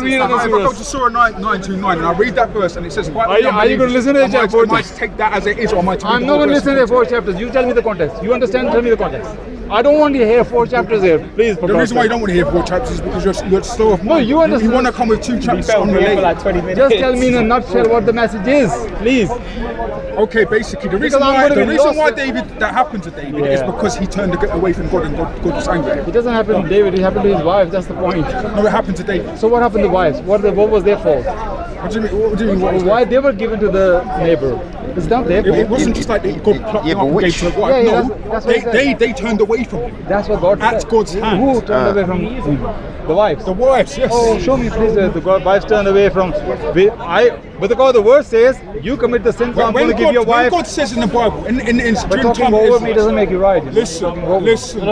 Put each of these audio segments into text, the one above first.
don't read If I go verse. to Surah 929 and I read that verse and it says, Are you going to listen to it? I might take that as it is, or I might I'm not going to listen to 4 chapters. You tell me the context. You understand? Tell me the context. I don't want to hear 4 chapters here. Please. The reason why you don't want to hear 4 chapters is because you're slow of mind. No, you understand. You want to come with 2 chapters unrelated. like 20 minutes. Just tell me in a nutshell what the message is, please. Okay, basically, the reason why that happened to David is because he turned away from God and God was angry. It doesn't happen to David. It happened to his wife. That's the point. No, it happened to David. So what happened to wives? What was their fault? What do you mean? What do you mean? Why they were given to the neighbor? It's not their fault. It wasn't just like God plucked him up and gave to the wife. Yeah, No, that's what he said. they turned away from him. That's what God said. At God's hand. Who turned away from him? The wives. The wives, yes. Oh, show me please. The wives turned away from. But the word says, you commit the sin, so I'm going to give your wife. When God says in the Bible, in But talking over me doesn't make you right. Listen. No,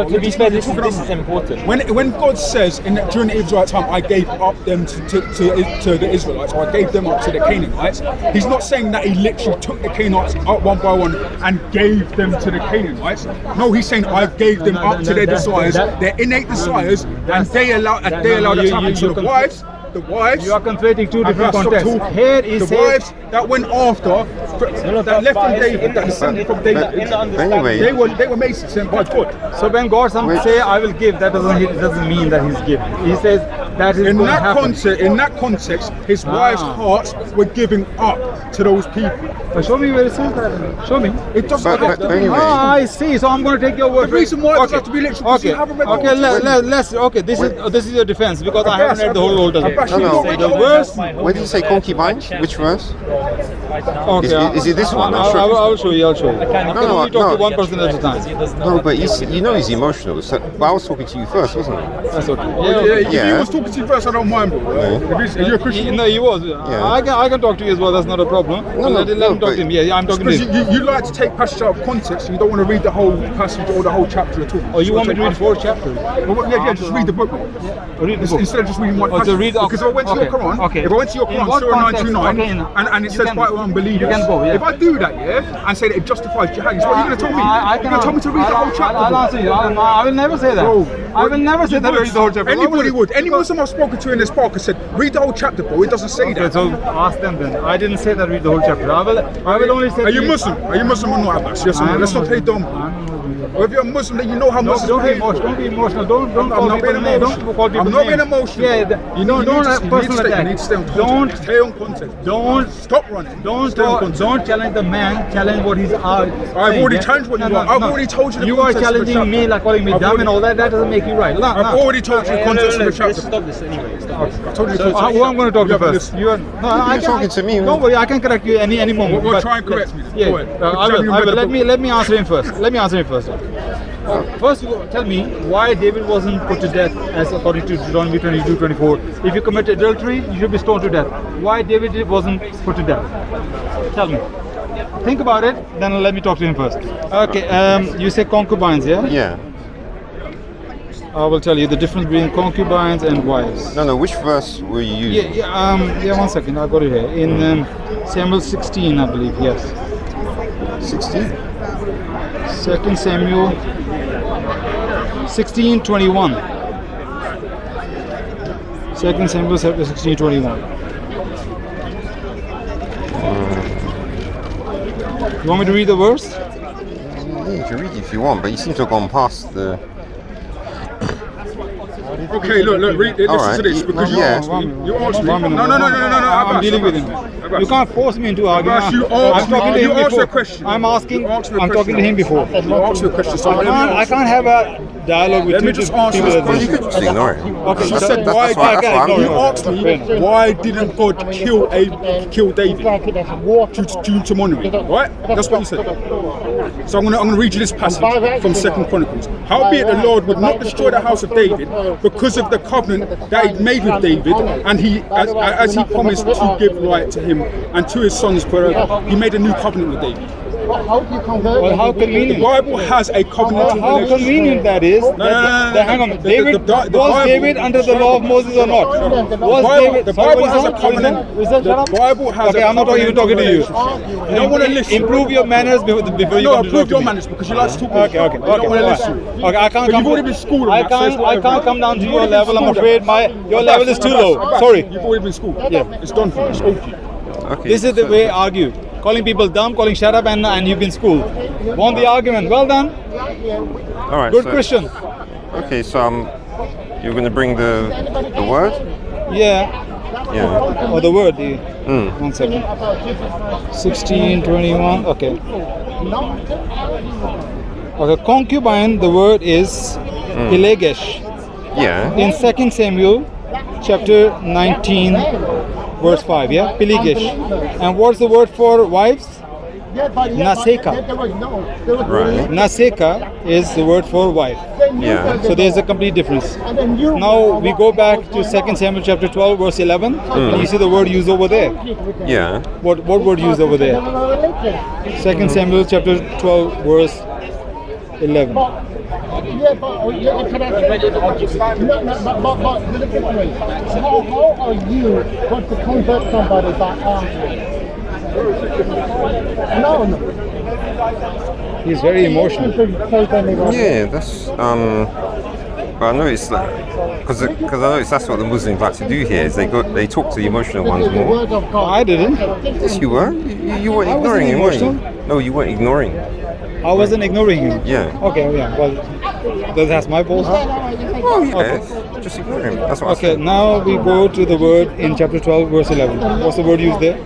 to be fair, this is important. When God says during the Israelite time, I gave up them to the Israelites, or I gave them up to the Canaanites, he's not saying that he literally took the Canaanites up one by one and gave them to the Canaanites. No, he's saying I gave them up to their desires, their innate desires, and they allowed that to happen to the wives. The wives. You are conflating 2 different contexts. Here is the wives that went after, that left from David, that descended from David. Anyway, they were made sent by God. So when God say I will give, that doesn't mean that He's giving. He says that is in going to that happen. context. In that context, his wives' hearts were giving up to those people. But show me where it says that. Show me. It doesn't have to be. anyway. I see. So I'm going to take your word. The reason why it doesn't have to be literal. Okay. Okay. This is your defense because I haven't read the whole Old Testament. No. The verse. Where did you say concubines? Which verse? Okay. Is it this one? I will show you. I'll show you. You can only talk to one person at a time. No, but you know he's emotional. So, but I was talking to you first, wasn't I? That's okay. If he was talking to you first, I don't mind, bro. If you're a Christian. No, he was. I can talk to you as well. That's not a problem. Let him talk to him. Yeah, I'm talking to him. Because you like to take passage out of context. You don't want to read the whole passage or the whole chapter at all. Oh, you want me to read 4 chapters? Yeah, just read the book. Read the book. Instead of just reading one passage. Because if I went to your Quran, if I went to your Quran, Surah 929, and it says fight with unbelievers, you can go, if I do that, and say that it justifies jihad, what are you going to tell me? You're going to tell me to read the whole chapter? I'll answer you. I will never say that. I will never say that read the whole chapter. Anybody would. Any Muslim I've spoken to in this park has said, read the whole chapter, bro. It doesn't say that. So ask them then. I didn't say that read the whole chapter. I will only say. Are you Muslim? Are you Muslim or not, Abbas? Yes or no? Let's not play dumb. Or if you're a Muslim, then you know how Muslims don't be emotional. Don't be emotional. Don't call people names. Don't call people I'm not being names. emotional. Yeah, don't personal attack. You need to stay on context. Stay on context. Don't stop running. Don't challenge the man. Challenge what he's out. I've already challenged what you are. I've already told you the you are context of the challenging me, like calling me dumb and all that. That doesn't make you right. I've already told you the context of the chapter. Stop this anyway. I told you the context. Who I'm going to talk to first? You're talking to me. Don't worry, I can correct you any moment. Well, try and correct me. Yeah, I will. Let me answer him first. First, tell me why David wasn't put to death as according to Deuteronomy 22:24. If you commit adultery, you should be stoned to death. Why David wasn't put to death? Tell me. Think about it, then let me talk to him first. Okay, you say concubines, yeah? Yeah. I will tell you the difference between concubines and wives. No, which verse were you using? Yeah, 1 second, I got it here. In Samuel 16, I believe, yes. 16? 2 Samuel 16:21. 2 Samuel 16:21. You want me to read the verse? Yeah, you can read it if you want, but you seem to have gone past the... Okay, look, read it. Listen to this because you asked me. No. I'm dealing with him. You can't force me into argument. I'm talking to him before. I'm talking to him before. You asked me a question. So I can't have a dialogue with Let me just answer this question. You could just ignore it. Okay, you said why? You asked me why didn't God kill David due to money, right? That's what you said. So I'm gonna read you this passage from 2 Chronicles. Howbeit the Lord would not destroy the house of David because of the covenant that he made with David, and he, as he promised to give right to him and to his sons forever. He made a new covenant with David. How do you convert? Well, how The convenient. Bible has a covenantal How relationship. convenient that is. Hang on. David, was David under the law of Moses or not? Was David? The sorry, Bible what is has a that? covenant. What is that? Shut up. The Bible has Okay, a I'm not even talking to you. relationship. You don't want to listen. Improve your manners before you No, come to talk improve to your me. manners because you like to talk. Okay. You don't want to all right. listen. Okay, I can't But come. you've already been schooled. I can't come down to your level. I'm afraid your level is too low. Sorry. You've already been schooled. Yeah. It's done for you. It's over for you. Okay. This is the way I argue. Calling people dumb, calling shut up, and you've been schooled. Won the argument. Well done. All right. Good so, Christian. Okay, so you're going to bring the word? Yeah. Yeah. Or the word. 1 Mm. second. 16:21. Okay. Okay. Concubine. The word is elegesh. Yeah. In 2 Samuel, chapter 19, verse 5. Yeah. Pelegesh. And what's the word for wives? Naseka. Right. Naseka is the word for wife. Yeah. So there's a complete difference. Now we go back to 2 Samuel chapter 12 verse 11 and you see the word used over there. Yeah. What word used over there? 2 Samuel chapter 12 verse 11. Yeah, but look at that. But look at me. How are you going to convert somebody by arguing? No. He's very emotional. Yeah, that's but I noticed that because I noticed that's what the Muslims like to do here is they talk to the emotional ones more. I didn't. Yes, you were. You weren't I wasn't ignoring him, were emotional. you? No, you weren't ignoring. I wasn't ignoring him. Yeah. Okay, yeah. Well, that's my fault. Oh yeah. Just ignore him. That's what I Okay, said. now we go to the word in chapter 12 verse 11. What's the word used there?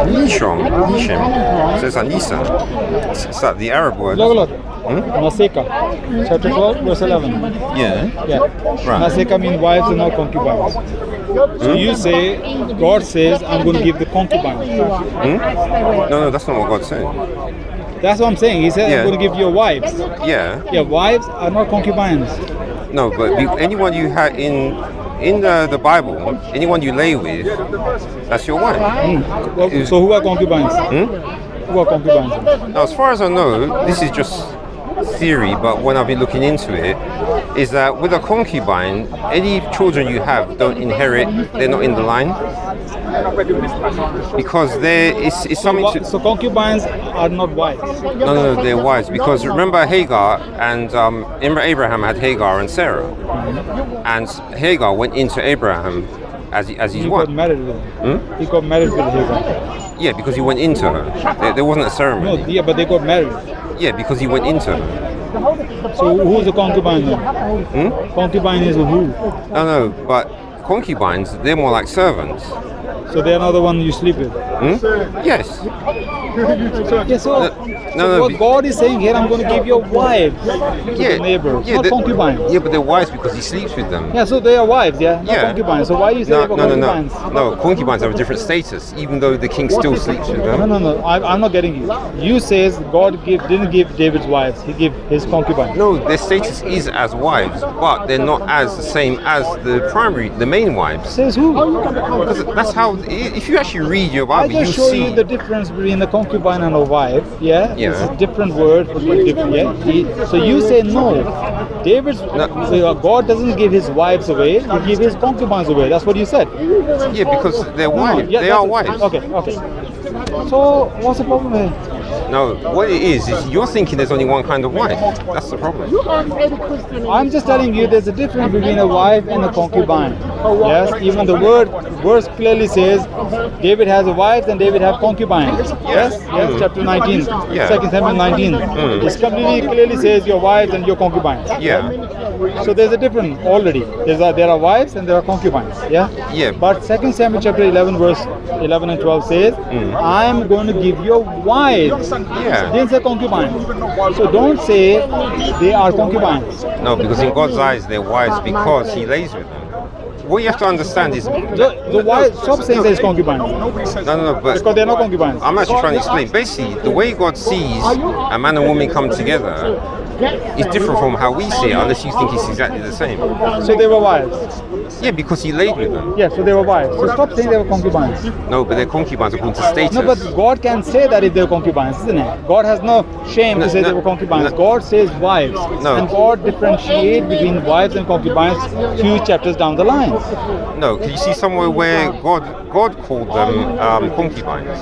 Nisham. So it's a Nisa. It's like the Arab word. Look. Naseka. Chapter 12 verse 11. Yeah. Yeah. Right. Naseka means wives and not concubines. So you say, God says, I'm going to give the concubines. No, that's not what God said. That's what I'm saying. He said, Yeah. I'm going to give you wives. Yeah. Yeah, wives are not concubines. No, but anyone you had in the Bible, anyone you lay with, that's your wife. Well, so who are concubines? Who are concubines? Now, as far as I know, this is just theory, but when I've been looking into it, is that with a concubine, any children you have don't inherit, they're not in the line. Because it's something to... So concubines are not wives. No, they're wives. Because remember Hagar and Abraham had Hagar and Sarah. And Hagar went into Abraham as his He wife. got married with her. He got married with Hagar. Yeah, because he went into her. There wasn't a No, ceremony. yeah, but they got married. Yeah, because he went into her. So who's the concubine then? Concubine is who? No, but concubines, they're more like servants. So they are not the one you sleep with. Yes. Yeah, so No, what God is saying here, I'm going to give you wives to the neighbor, not concubines. Yeah, but they're wives because he sleeps with them. Yeah, so they are wives, not concubines. So why you say No, about no, concubines? no. Concubines have a different status, even though the king still sleeps with them. No. I'm not getting you. You says God didn't give David's wives. He gave his concubines. No, their status is as wives, but they're not as the same as the main wives. Says who? Because that's how. If you actually read your I Bible, you just show see. you the difference between a concubine and a wife. Yeah. Yeah. It's a different word for different. Yeah. So you say no. God doesn't give his wives away. He gives his concubines away. That's what you said. Yeah, because they're wives. Yeah, they are wives. Okay. So what's the problem here? No, what it is you're thinking there's only one kind of wife. That's the problem. I'm just telling you there's a difference between a wife and a concubine. Yes, even the verse clearly says David has a wife and David has concubines. Yes, chapter 19, 2 Samuel 19. It completely clearly says your wives and your concubines. Yeah. So there's a difference already. There are wives and there are concubines. Yeah. But 2 Samuel chapter 11 verse 11 and 12 says, I'm going to give you wives. Yeah. Didn't say concubines. So don't say they are concubines. No, because in God's eyes they're wives because he lays with them. What you have to understand is The wives, stop saying there's concubines. no, but Because they're not concubines. I'm actually trying to explain. Basically, the way God sees a man and woman come together is different from how we see it, unless you think it's exactly the same. So they were wives. Yeah, because he laid with them. Yeah, so they were wives. So stop saying they were concubines. No, but they're concubines according to status. No, but God can say that if they were concubines, isn't it? God has no shame to say they were concubines. God says wives. No. And God differentiates between wives and concubines few chapters down the line. No, can you see somewhere where God called them concubines?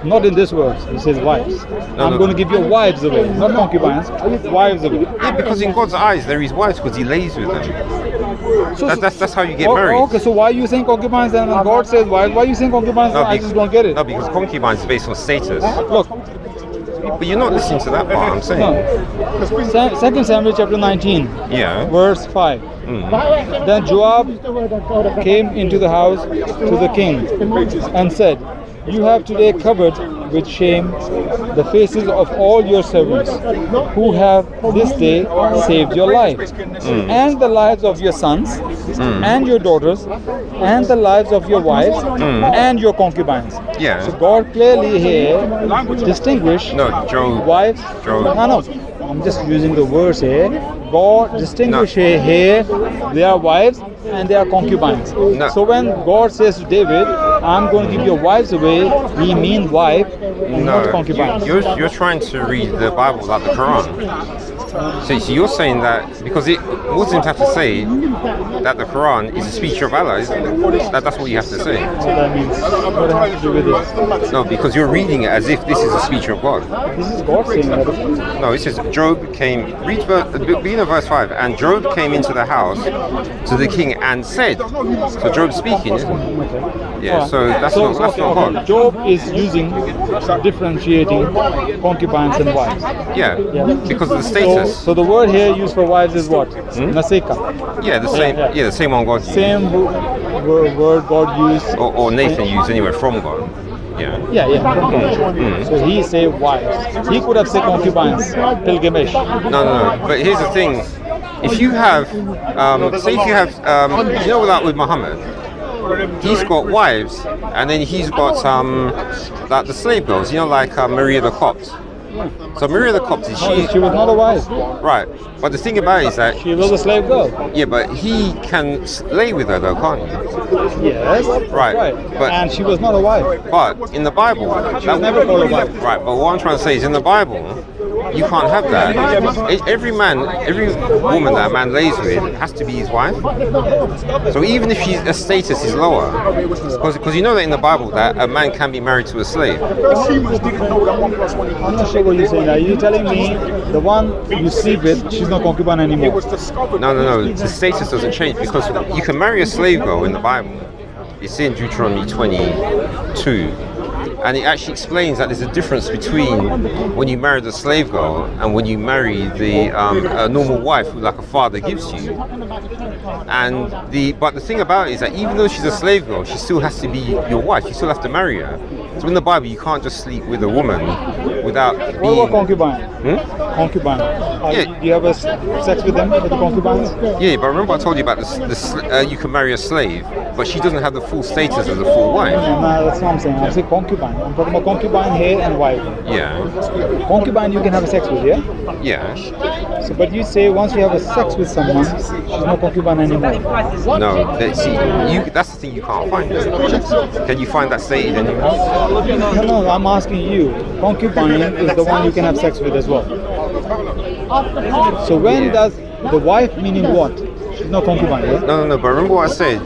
Not in this verse. He says wives. I'm no. going to give your wives away. Not concubines, wives away. Yeah, because in God's eyes there is wives because he lays with them. That's how you get married. Okay, so why are you saying concubines and when God says wives? Why are you saying concubines? I just don't get it. No, because concubines is based on status. Look. But you're not listening to that part, I'm saying. No. 2 Samuel chapter 19, Yeah. verse 5. Then Joab came into the house to the king and said, "You have today covered with shame the faces of all your servants who have this day saved your life and the lives of your sons and your daughters and the lives of your wives and your concubines." Yeah. So God clearly here distinguish Job. wives. Job. No, I'm just using the words here. God distinguish here they are wives and they are concubines. No. So when God says to David, "I'm going to give your wives away," he means wife and not concubines. You're trying to read the Bible like the Quran. So you're saying that because Muslims have to say that the Quran is a speech of Allah, isn't it? That's what you have to say. So that means what does it have to do with it? No, because you're reading it as if this is a speech of God. This is God saying that. No, it says Job came. Begin at verse 5. And Job came into the house to the king and said. So Job's speaking, isn't it? Okay. Yeah. So that's not God. Job is using differentiating concubines and wives. Yeah. Yeah. Because of the status. So the word here used for wives is what? Naseka. Yeah, the same. Yeah, the same one God used. Same word God used. Or Nathan used anyway from God. Yeah. Yeah. So he said wives. He could have said concubines, pilgrimage. No. But here's the thing: if you have, say, if you have, like with Muhammad, he's got wives, and then he's got like the slave girls, like Maria the Copt. So Maria the Copt is She was not a wife. Right. But the thing about it is that She was a slave girl. yeah, but he can lay with her though, can't he? Yes. Right. But and she was not a wife. But in the Bible, She was never called a wife. right. But what I'm trying to say is, in the Bible, you can't have that. Every woman that a man lays with has to be his wife. So even if her status is lower, because you know that in the Bible that a man can be married to a slave. I'm not sure what you're saying. Are you telling me the one you sleep with, she's not concubine anymore? No. The status doesn't change because you can marry a slave girl in the Bible. It's in Deuteronomy 22. And it actually explains that there's a difference between when you marry the slave girl and when you marry the a normal wife who like a father gives you. But the thing about it is that even though she's a slave girl, she still has to be your wife. You still have to marry her. So in the Bible, you can't just sleep with a woman without being... What about concubine? Concubine. Yeah. Do you have sex with them, with the concubines? Yeah, but remember I told you about you can marry a slave, but she doesn't have the full status as a full wife. No, that's what I'm saying. I'm saying concubine. I'm talking about concubine here and wife. Yeah. Concubine you can have sex with, yeah? Yeah. So, but you say once you have a sex with someone, she's not concubine anymore. No, that's the thing you can't find. Can you find that stated anywhere? No, I'm asking you. Concubine is the one you can have sex with as well. So when does the wife meaning what? She's not concubine, yeah? No. But remember what I said.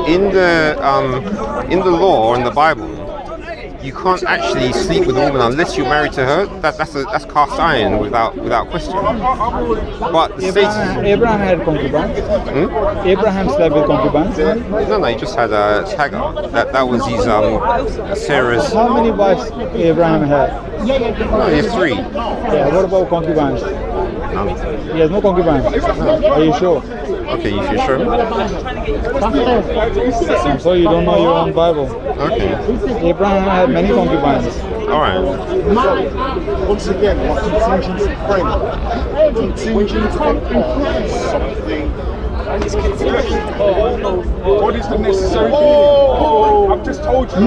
In the law or in the Bible, you can't actually sleep with a woman unless you're married to her. That's cast iron without question. But the Abraham had concubines. Abraham slept with concubines. No, he just had a Hagar. That was his Sarah's. How many wives Abraham had? No, he has 3. Yeah. What about concubines? None. He has no concubines. No. Are you sure? Okay, you should show me. I'm sorry, you don't know your own Bible. Okay. Abraham had many concubines. All right. Once again, what contingent frame? Contingent upon something What is the necessary meaning? I've just told you.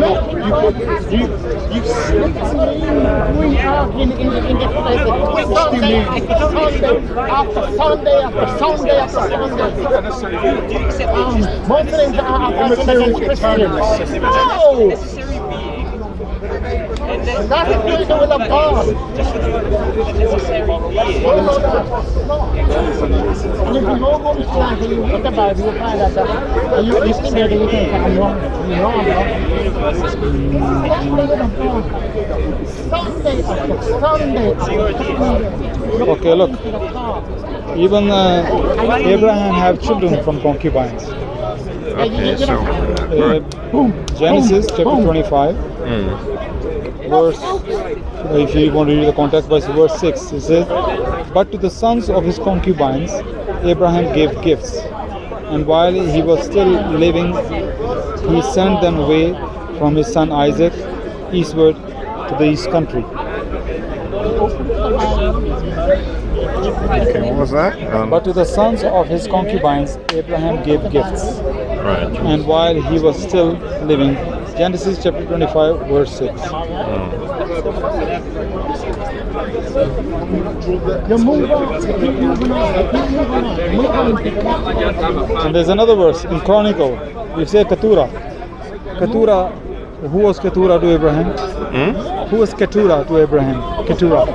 You've We are in this place. Sunday after Sunday after Sunday after Sunday. Muslims are considered Christians. No! That is doing the will of God. And if you go home tonight and you read the Bible, you find out that you think that you think I'm wrong. You're wrong, bro. That's the will of God. Sunday after Sunday after Sunday. Okay, look. Even Abraham have children from concubines. Okay, so Genesis chapter 25. Verse, if you want to read the context, verse 6, it says, "But to the sons of his concubines, Abraham gave gifts, and while he was still living, he sent them away from his son Isaac eastward to the east country." okay, what was that? But to the sons of his concubines, Abraham gave gifts, Right. and while he was still living, Genesis chapter 25, verse 6. And there's another verse in Chronicle. We say Keturah. Keturah, who was Keturah to Abraham? Who was Keturah to Abraham? Keturah.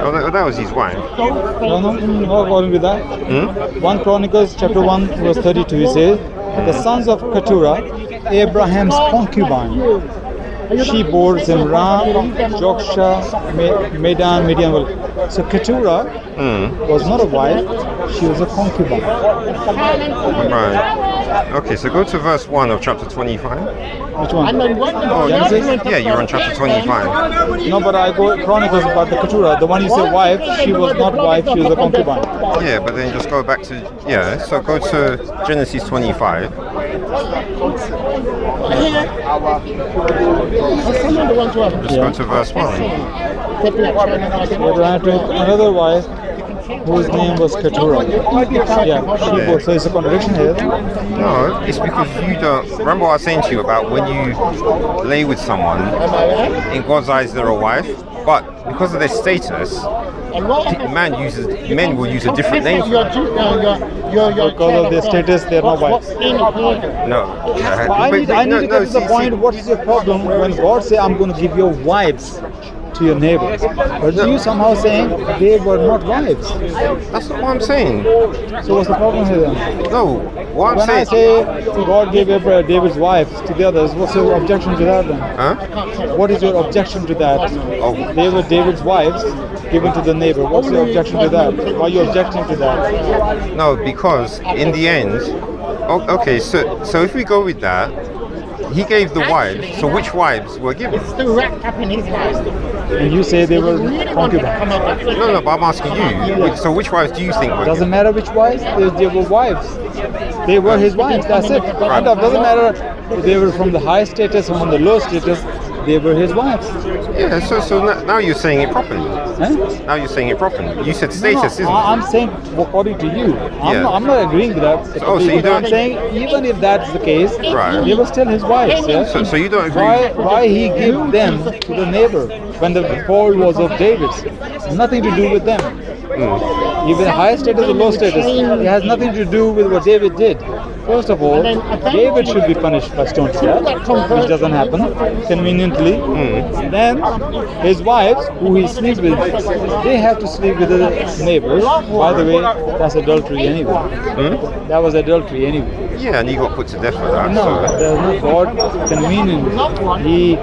Oh, that was his wife. No, according to that. 1 Chronicles chapter 1 verse 32, he says, "The sons of Keturah, Abraham's concubine. She bore Zimran, Joksha, Medan, Midian." So Keturah was not a wife, she was a concubine. Right. Okay, so go to verse 1 of chapter 25. Which one? Genesis? Yeah, you're on chapter 25. No, but I go Chronicles about the Keturah. The one you say wife, she was not wife, she was a concubine. Yeah, but then just go back to, so go to Genesis 25. Just go to verse 1. Abraham took another wife whose name was Keturah. Yeah, she bore. So it's a contradiction here. No, it's because you don't. Remember what I was saying to you about when you lay with someone, in God's eyes they're a wife, but because of their status, men will use a different name for them. Because of their status, they are not wives. No. I need to get to the point. What is your problem when God say, "I'm going to give you wives to your neighbors"? But you somehow saying they were not wives. That's not what I'm saying. So what's the problem here then? No, what I'm When I saying. say God gave David's wives to the others, what's your objection to that then? Huh? What is your objection to that? Oh. They were David's wives given to the neighbor. What's your objection to that? Why are you objecting to that? No, because in the end, okay, so if we go with that, he gave the wives, so which wives were given? And you say they were concubines. No, but I'm asking you, so which wives do you think were Doesn't given? matter which wives, they were wives. They were his wives, that's it. And it doesn't matter if they were from the high status or from the low status, they were his wives. Yeah, so now you're saying it properly. Huh? Now you're saying it properly. You said status, isn't it? I'm saying according to you. I'm not agreeing with that. Oh, so you don't- I'm saying even if that's the case, Right. they were still his wives. Yeah? So you don't agree? Why he gave them to the neighbor when the fall was of David's? Nothing to do with them. Even high status or low status, it has nothing to do with what David did. First of all, David should be punished by stone to death, which doesn't happen conveniently. Then his wives, who he sleeps with, they have to sleep with the neighbors. By the way, that's adultery anyway. That was adultery anyway. Yeah, and he got put to death for that. No, So. there's no God conveniently. He,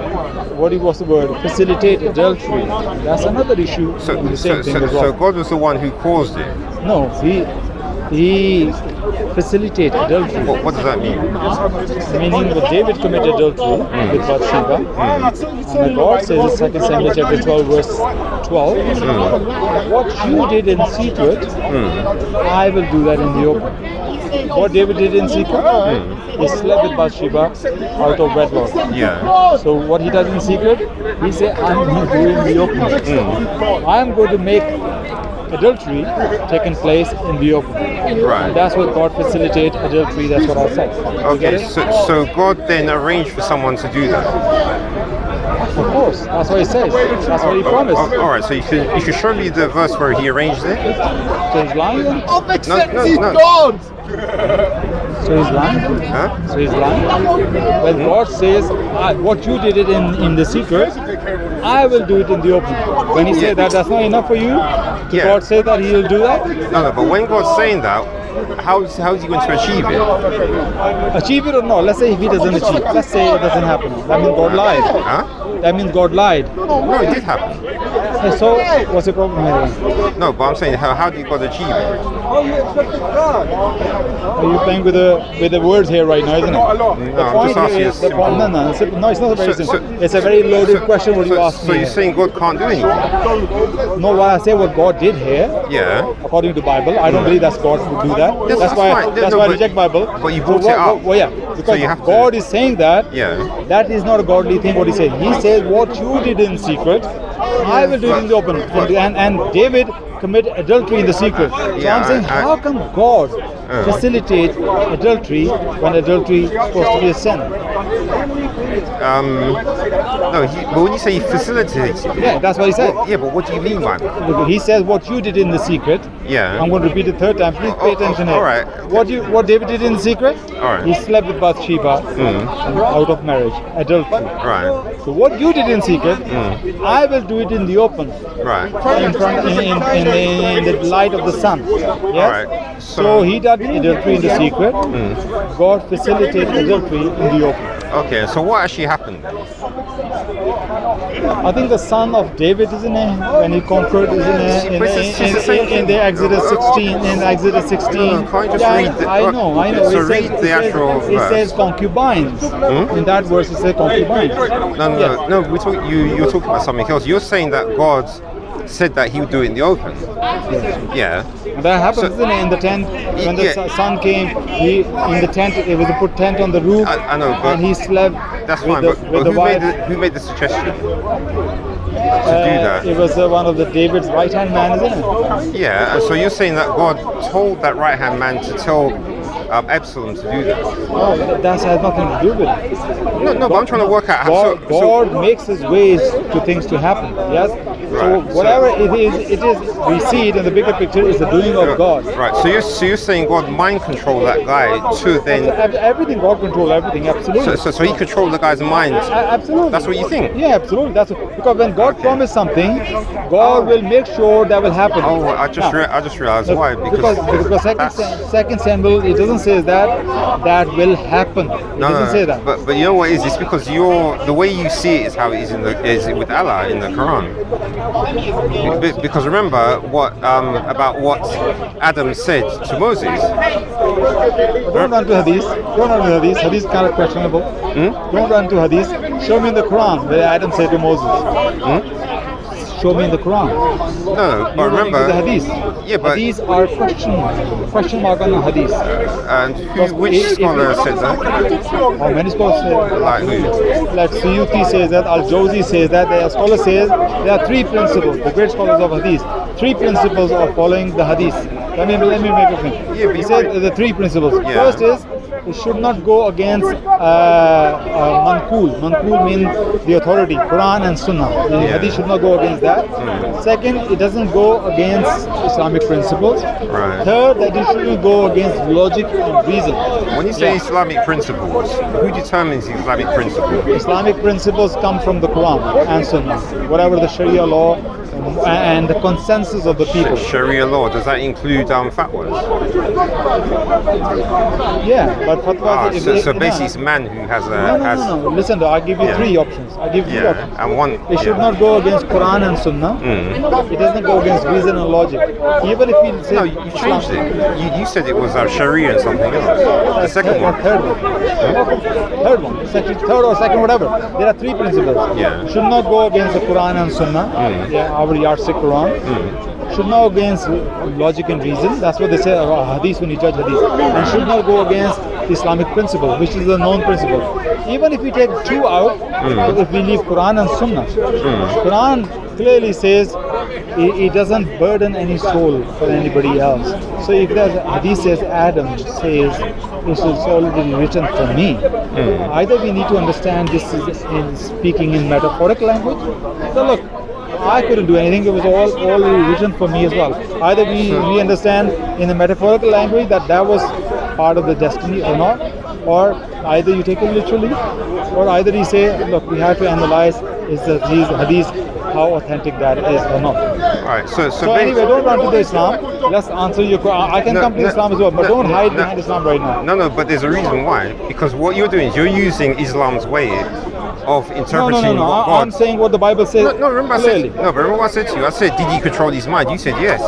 what was the word? Facilitate adultery. That's another issue. So The same thing as well. God was the one who caused it. No, he facilitated adultery. What does that mean? Meaning that David committed adultery with Bathsheba. And God says in 2 Samuel chapter 12 verse 12, what you did in secret, I will do that in the open. What David did in secret, he slept with Bathsheba out of wedlock. Yeah. So what he does in secret, he said, I'm going to do it in the open. I am going to make adultery taking place in the open. Right. That's what God facilitates adultery. That's what I said. You get Okay, it? so God then arranged for someone to do that. Of course, that's what he says. That's what he promised. All right, so you should show me the verse where he arranged it. So he's lying then? No. So he's lying? Huh? So he's lying? When God says, what you did it in the secret, I will do it in the open. When he said that, that's not enough for you? Yeah. God say that he will do that? No, but when God's saying that, how is he going to achieve it? Achieve it or not? Let's say if he doesn't achieve. Let's say it doesn't happen. That means God lied. Huh? That means God lied. No, it did happen. So, what's the problem here? No, but I'm saying, how did God achieve it? Are you playing with the words here right now, isn't it? No, I'm just asking a simple. No, it's not a very simple. So- It's a very loaded question what you asked So me. you're saying God can't do anything? No, why I say what God did here, Yeah. according to Bible, I don't believe that's God would do that. Yes, That's that's why fine. that's No, why I but- reject Bible. but you So brought it up. Well, yeah, because you have to- God is saying that. Yeah. That is not a godly thing. What he said. He says, "What you did in secret, I will do it in the open." And David committed adultery in the secret. So Yeah, I'm saying, how come God facilitate adultery when adultery is supposed to be a sin? No, but when you say he facilitates it, Yeah, that's what he said. yeah, but what do you mean by that? He says, "What you did in the secret." Yeah. I'm going to repeat it third time. Please pay attention here. all right. What David did in secret? All right. He slept with Bathsheba out of marriage, adultery. Right, So what you did in secret, I will do it in the open, right. in front, in the light of the sun. Yes. All right. So he did adultery in the secret. God facilitated adultery in the open. Okay, so what actually happened? I think the son of David, isn't it? When he conquered, isn't it? It's the same In the Exodus 16. In Exodus 16. Can't you just read the- I know. So It read the actual It verse. says concubines. In that verse, it says concubines. No. You're talking about something else. You're saying that God said that he would do it in the open. Yeah. And that happens, So- isn't it? In the tent, when the Yeah. sun came, in the tent, it was put tent on the roof, I know, but and he slept That's with fine. the, But with the wife. who made the suggestion to do that? It was one of the David's right-hand man, isn't it? Yeah. And so you're saying that God told that right hand man to tell Absalom to do that? Oh, that has nothing to do with it. No, but I'm trying to work out how. God makes his ways to things to happen. Yes. So Right, whatever it is we see it in the bigger picture is the doing of God. Right. So you're saying God mind control that guy to then. Everything, God control everything. Absolutely. So he controlled the guy's mind. Absolutely. That's what you think? Yeah, absolutely. Because when God promised something, God will make sure that will happen. Oh, I just realized why. Because second Samuel, it doesn't say that will happen. It doesn't say that. But you know what it is? It's because the way you see it is how it is with Allah in the Quran. Because remember about what Adam said to Moses. Don't run to Hadith. Hadith is kind of questionable. Don't run to Hadith. Show me in the Quran where Adam said to Moses. Show me in the Quran. No, but You're running to remember. the Hadith. Yeah, but Hadith are question mark on the Hadith. and which scholar said that? How many scholars say that? Like who? Like Suyuti says that, Al-Jawzi says that, the scholar says there are three principles, the great scholars of Hadith, three principles of following the Hadith. Let me make a thing. Yeah, but He said the three principles. Yeah. First is, it should not go against manqul. Manqul means the authority, Quran and Sunnah. The Hadith should not go against that. Second, it doesn't go against Islamic principles. Right. Third, that it shouldn't go against logic and reason. When you say Islamic principles, who determines the Islamic principle? Islamic principles come from the Quran and Sunnah, whatever the Sharia law and the consensus of the people. Sharia law, does that include fatwas? Yeah, but fatwa. So basically, it's man who has a. No. Listen, I'll give you three options. I'll give you three options. And one. It should not go against Quran and Sunnah. It doesn't go against reason and logic. Even if we say No, you changed it. You said it was Sharia and something else. The second one. Third one. Third one. Third or second, whatever. There are three principles. Yeah. Should not go against the Quran and Sunnah. Our yardstick Quran. Should not go against logic and reason. That's what they say about Hadith when you judge Hadith. And should not go against the Islamic principle, which is the known principle. Even if we take two out, if we leave Quran and Sunnah, Quran clearly says it doesn't burden any soul for anybody else. So if there's a hadith says Adam says this is already written for me, either we need to understand this is in speaking in metaphorical language. So look, I couldn't do anything, it was all already written for me as well. Either we understand in the metaphorical language that was part of the destiny or not, or either you take it literally, or either you say, look, we have to analyze is these hadith how authentic that is or not. Alright, so anyway, don't run to the Islam. Let's answer your question. I can come to Islam as well, but don't hide behind Islam right now. No, but there's a reason why. Because what you're doing is you're using Islam's way of interpreting No. what God... I'm saying what the Bible says. No, remember clearly. but remember what I said to you? I said, did he control his mind? You said yes.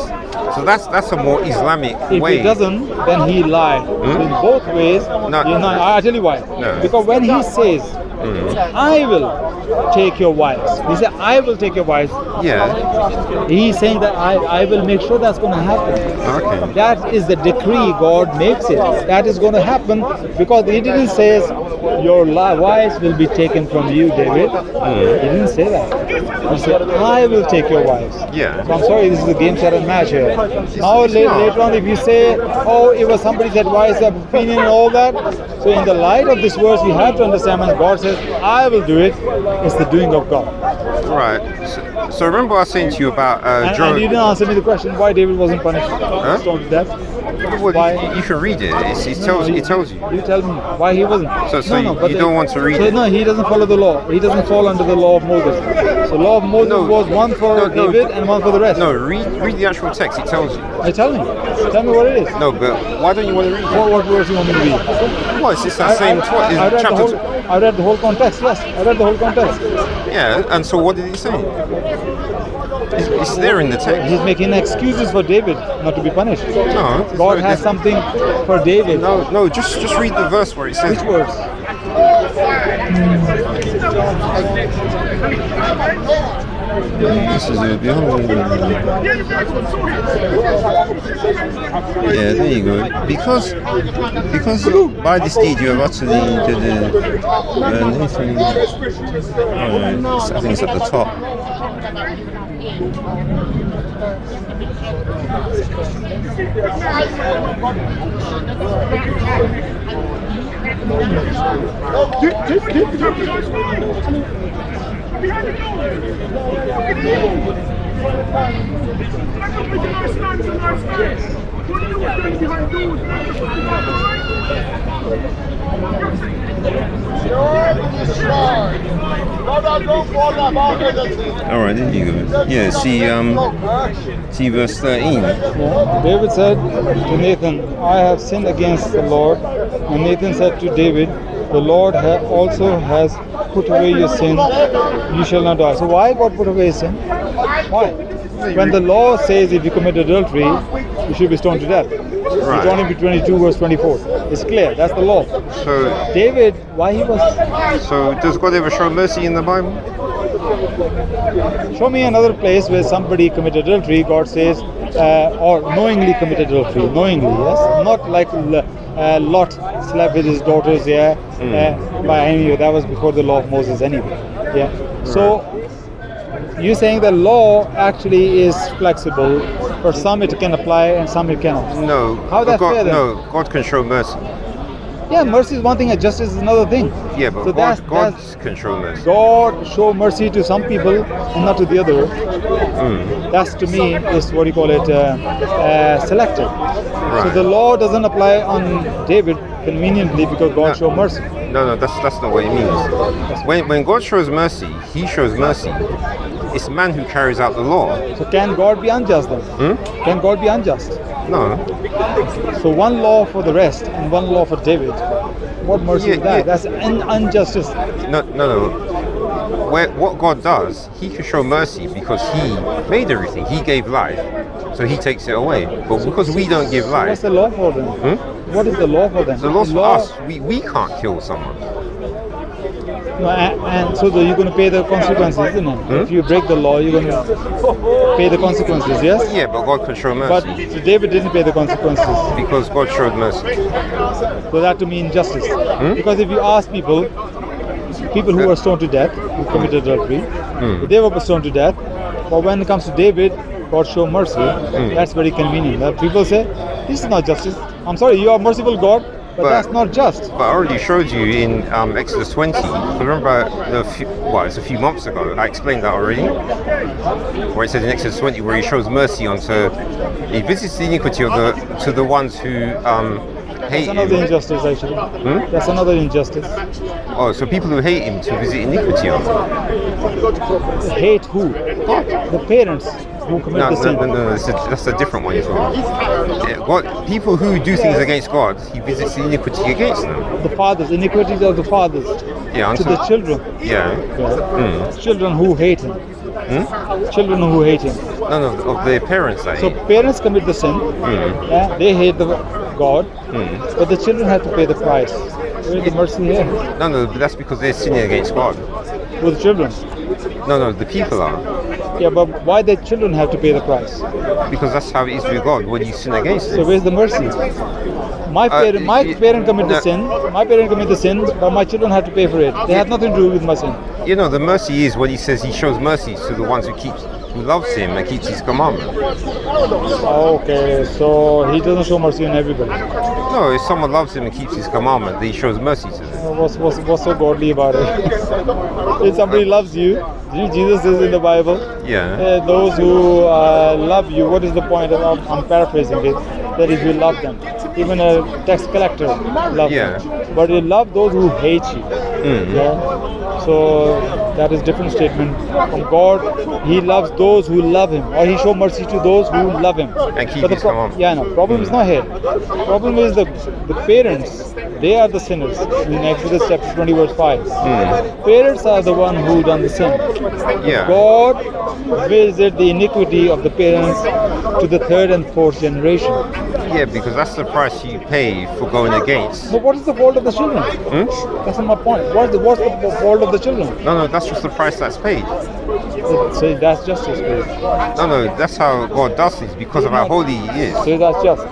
So that's a more Islamic way. If he doesn't, then he lied. So in both ways, I'll tell you why. No. Because when he says, I will take your wives, he said, I will take your wives. Yeah. He's saying that I will make sure that's going to happen. Okay. That is the decree God makes it. That is going to happen because he didn't say your wives will be taken from you, David. He didn't say that. He said, I will take your wives. Yeah. So I'm sorry, this is a game set and match here. Now later on, if you say, oh, it was somebody's advice, opinion and all that. So in the light of this verse, we have to understand when God says, I will do it, it's the doing of God. Right. So remember I was saying to you about Job. And you didn't answer me the question why David wasn't punished, stoned to death. Well, Why? you can read it. It tells you. You tell me why he wasn't. So you don't want to read so it? No, he doesn't follow the law. He doesn't fall under the law of Moses. So law of Moses was one for David and one for the rest. No, read the actual text. It tells you. Tell me what it is. No, but why don't you want to read it? What verse you want me to read? Well, it's that same chapter. I read the whole context. Yes, I read the whole context. Yeah, and so what did he say? It's there in the text. He's making excuses for David not to be punished. No, God has something for David. No, just read the verse where it says. Which verse? This is behold. Yeah, there you go. Because by this deed you have utterly Nathan. I think it's at the top. Alright, there you go. Yeah, see verse 13. David said to Nathan, I have sinned against the Lord. And Nathan said to David, the Lord also has put away your sin, you shall not die. So why God put away sin? Why? When the law says if you commit adultery, you should be stoned to death. Right. Deuteronomy 22 verse 24. It's clear, that's the law. So David, why he was... So does God ever show mercy in the Bible? Show me another place where somebody committed adultery, God says, or knowingly committed adultery. Knowingly, yes? Not like Lot slept with his daughters, by any. That was before the law of Moses anyway. Yeah. So you're saying the law actually is flexible. For some it can apply and some it cannot. No. How that fair then? No, God can show mercy. Yeah, mercy is one thing and justice is another thing. Yeah, but so God can show mercy. God show mercy to some people and not to the other. That's to me is what you call it selective. Right. So the law doesn't apply on David conveniently because God showed mercy. No, that's not what it means. When God shows mercy, He shows mercy. It's man who carries out the law. So can God be unjust then? Can God be unjust? No. So one law for the rest and one law for David. What mercy is that? That's injustice. No. What God does, He can show mercy because He made everything. He gave life, so He takes it away. But because we don't give life, what's the law for them? What is the law for them? The law for us. We can't kill someone. No, and so you're going to pay the consequences, isn't it? If you break the law, you're going to pay the consequences, yes? Yeah, but God can show mercy. But so David didn't pay the consequences. Because God showed mercy. So that to me injustice. Because if you ask people who were stoned to death, who committed adultery, if they were stoned to death, But when it comes to David, God show mercy. That's very convenient. People say, this is not justice. I'm sorry, you are merciful God, but that's not just. But I already showed you in Exodus 20. Remember, it's a few months ago. I explained that already. Where it says in Exodus 20, where He shows mercy He visits the iniquity of to the ones who hate That's another Him. injustice, actually. That's another injustice. Oh, so people who hate Him to visit iniquity on. Hate who? The parents who commit No, the sin. that's a different one as well. Yeah, people who do things against God, He visits the iniquity against them. The fathers, iniquities of the fathers Yeah, to the children. Yeah. Children who hate Him. Children who hate Him. No, of their parents. So parents commit the sin. They hate God, but the children have to pay the price. Where's the mercy here? No, but that's because they're sinning against God. With children. No, the people are. Yeah, but why the children have to pay the price? Because that's how it is with God when you sin against So Him. where's the mercy? My parent commit the sin. My parent commit the sin, but my children have to pay for it. They have nothing to do with my sin. You know, the mercy is when He says He shows mercy to the ones who loves Him and keeps His commandment. Okay, so He doesn't show mercy on everybody. No, if someone loves Him and keeps His commandment, then He shows mercy to them. What's so godly about it? If somebody loves you, Jesus says in the Bible, those who love you, what is the point? I'm paraphrasing it, that if you love them, even a tax collector loves them. But you love those who hate you. So that is different statement from God. He loves those who love Him, or He shows mercy to those who love Him. And keep His commandments. Problem is not here. Problem is the parents. They are the sinners. In Exodus chapter 20 verse 5. Parents are the one who done the sin. God visited the iniquity of the parents to the third and fourth generation. Yeah, because that's the price you pay for going against. But what is the fault of the children? That's not my point. What's the fault of the children? No, that's just the price that's paid. Say that's justice, please. No, that's how God does things because of how holy He is. Say that's just.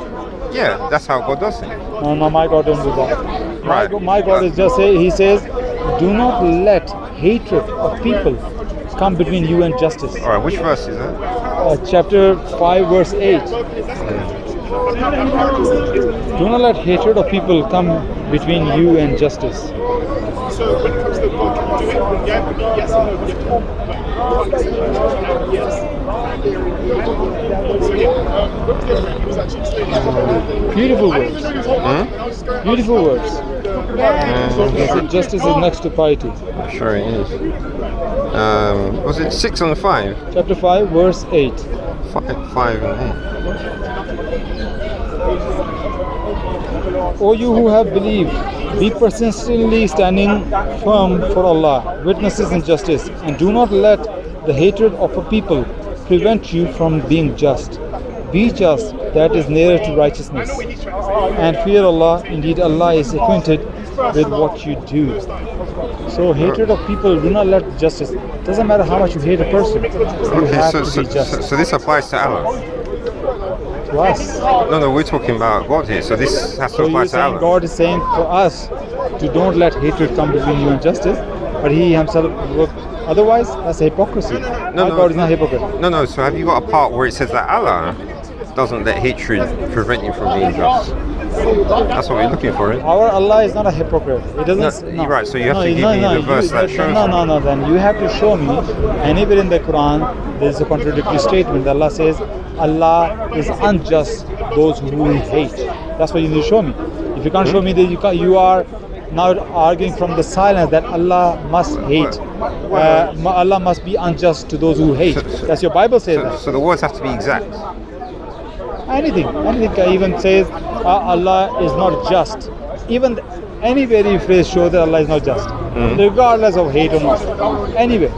Yeah, that's how God does things. No, my God don't do that. Right. My God is just He says, do not let hatred of people come between you and justice. All right, which verse is that? Chapter 5 verse 8. Do not let hatred of people come between you and justice. So when it comes to God, do it, yes or no? Yes. Beautiful words. Beautiful words. So justice is next to piety. Sure it is. Was it 6 and 5? Chapter 5 verse 8. 5 and 8. O you who have believed, be persistently standing firm for Allah, witnesses in justice, and do not let the hatred of a people prevent you from being just. Be just, that is nearer to righteousness. And fear Allah, indeed Allah is acquainted with what you do. So hatred of people, do not let justice. Doesn't matter how much you hate a person, you have to be just. So this applies to Allah? To us. No, we're talking about God here, so this has to apply to Allah. God is saying for us to don't let hatred come between you and justice, but He Himself otherwise that's hypocrisy. God is not hypocrite. No, so have you got a part where it says that Allah doesn't let hatred prevent you from being just? That's what we're looking for, right? Our Allah is not a hypocrite. It doesn't. You're right, so you have to give me the verse that shows No, then you have to show me anywhere in the Quran there is a contradictory statement. Allah says Allah is unjust those who He hate. That's what you need to show me. If you can't show me that, you are now arguing from the silence that Allah must hate. Allah must be unjust to those who hate. That's your Bible says that. So the words have to be exact. Anything even says Allah is not just. Even any very phrase shows that Allah is not just, regardless of hate or not. Anyway,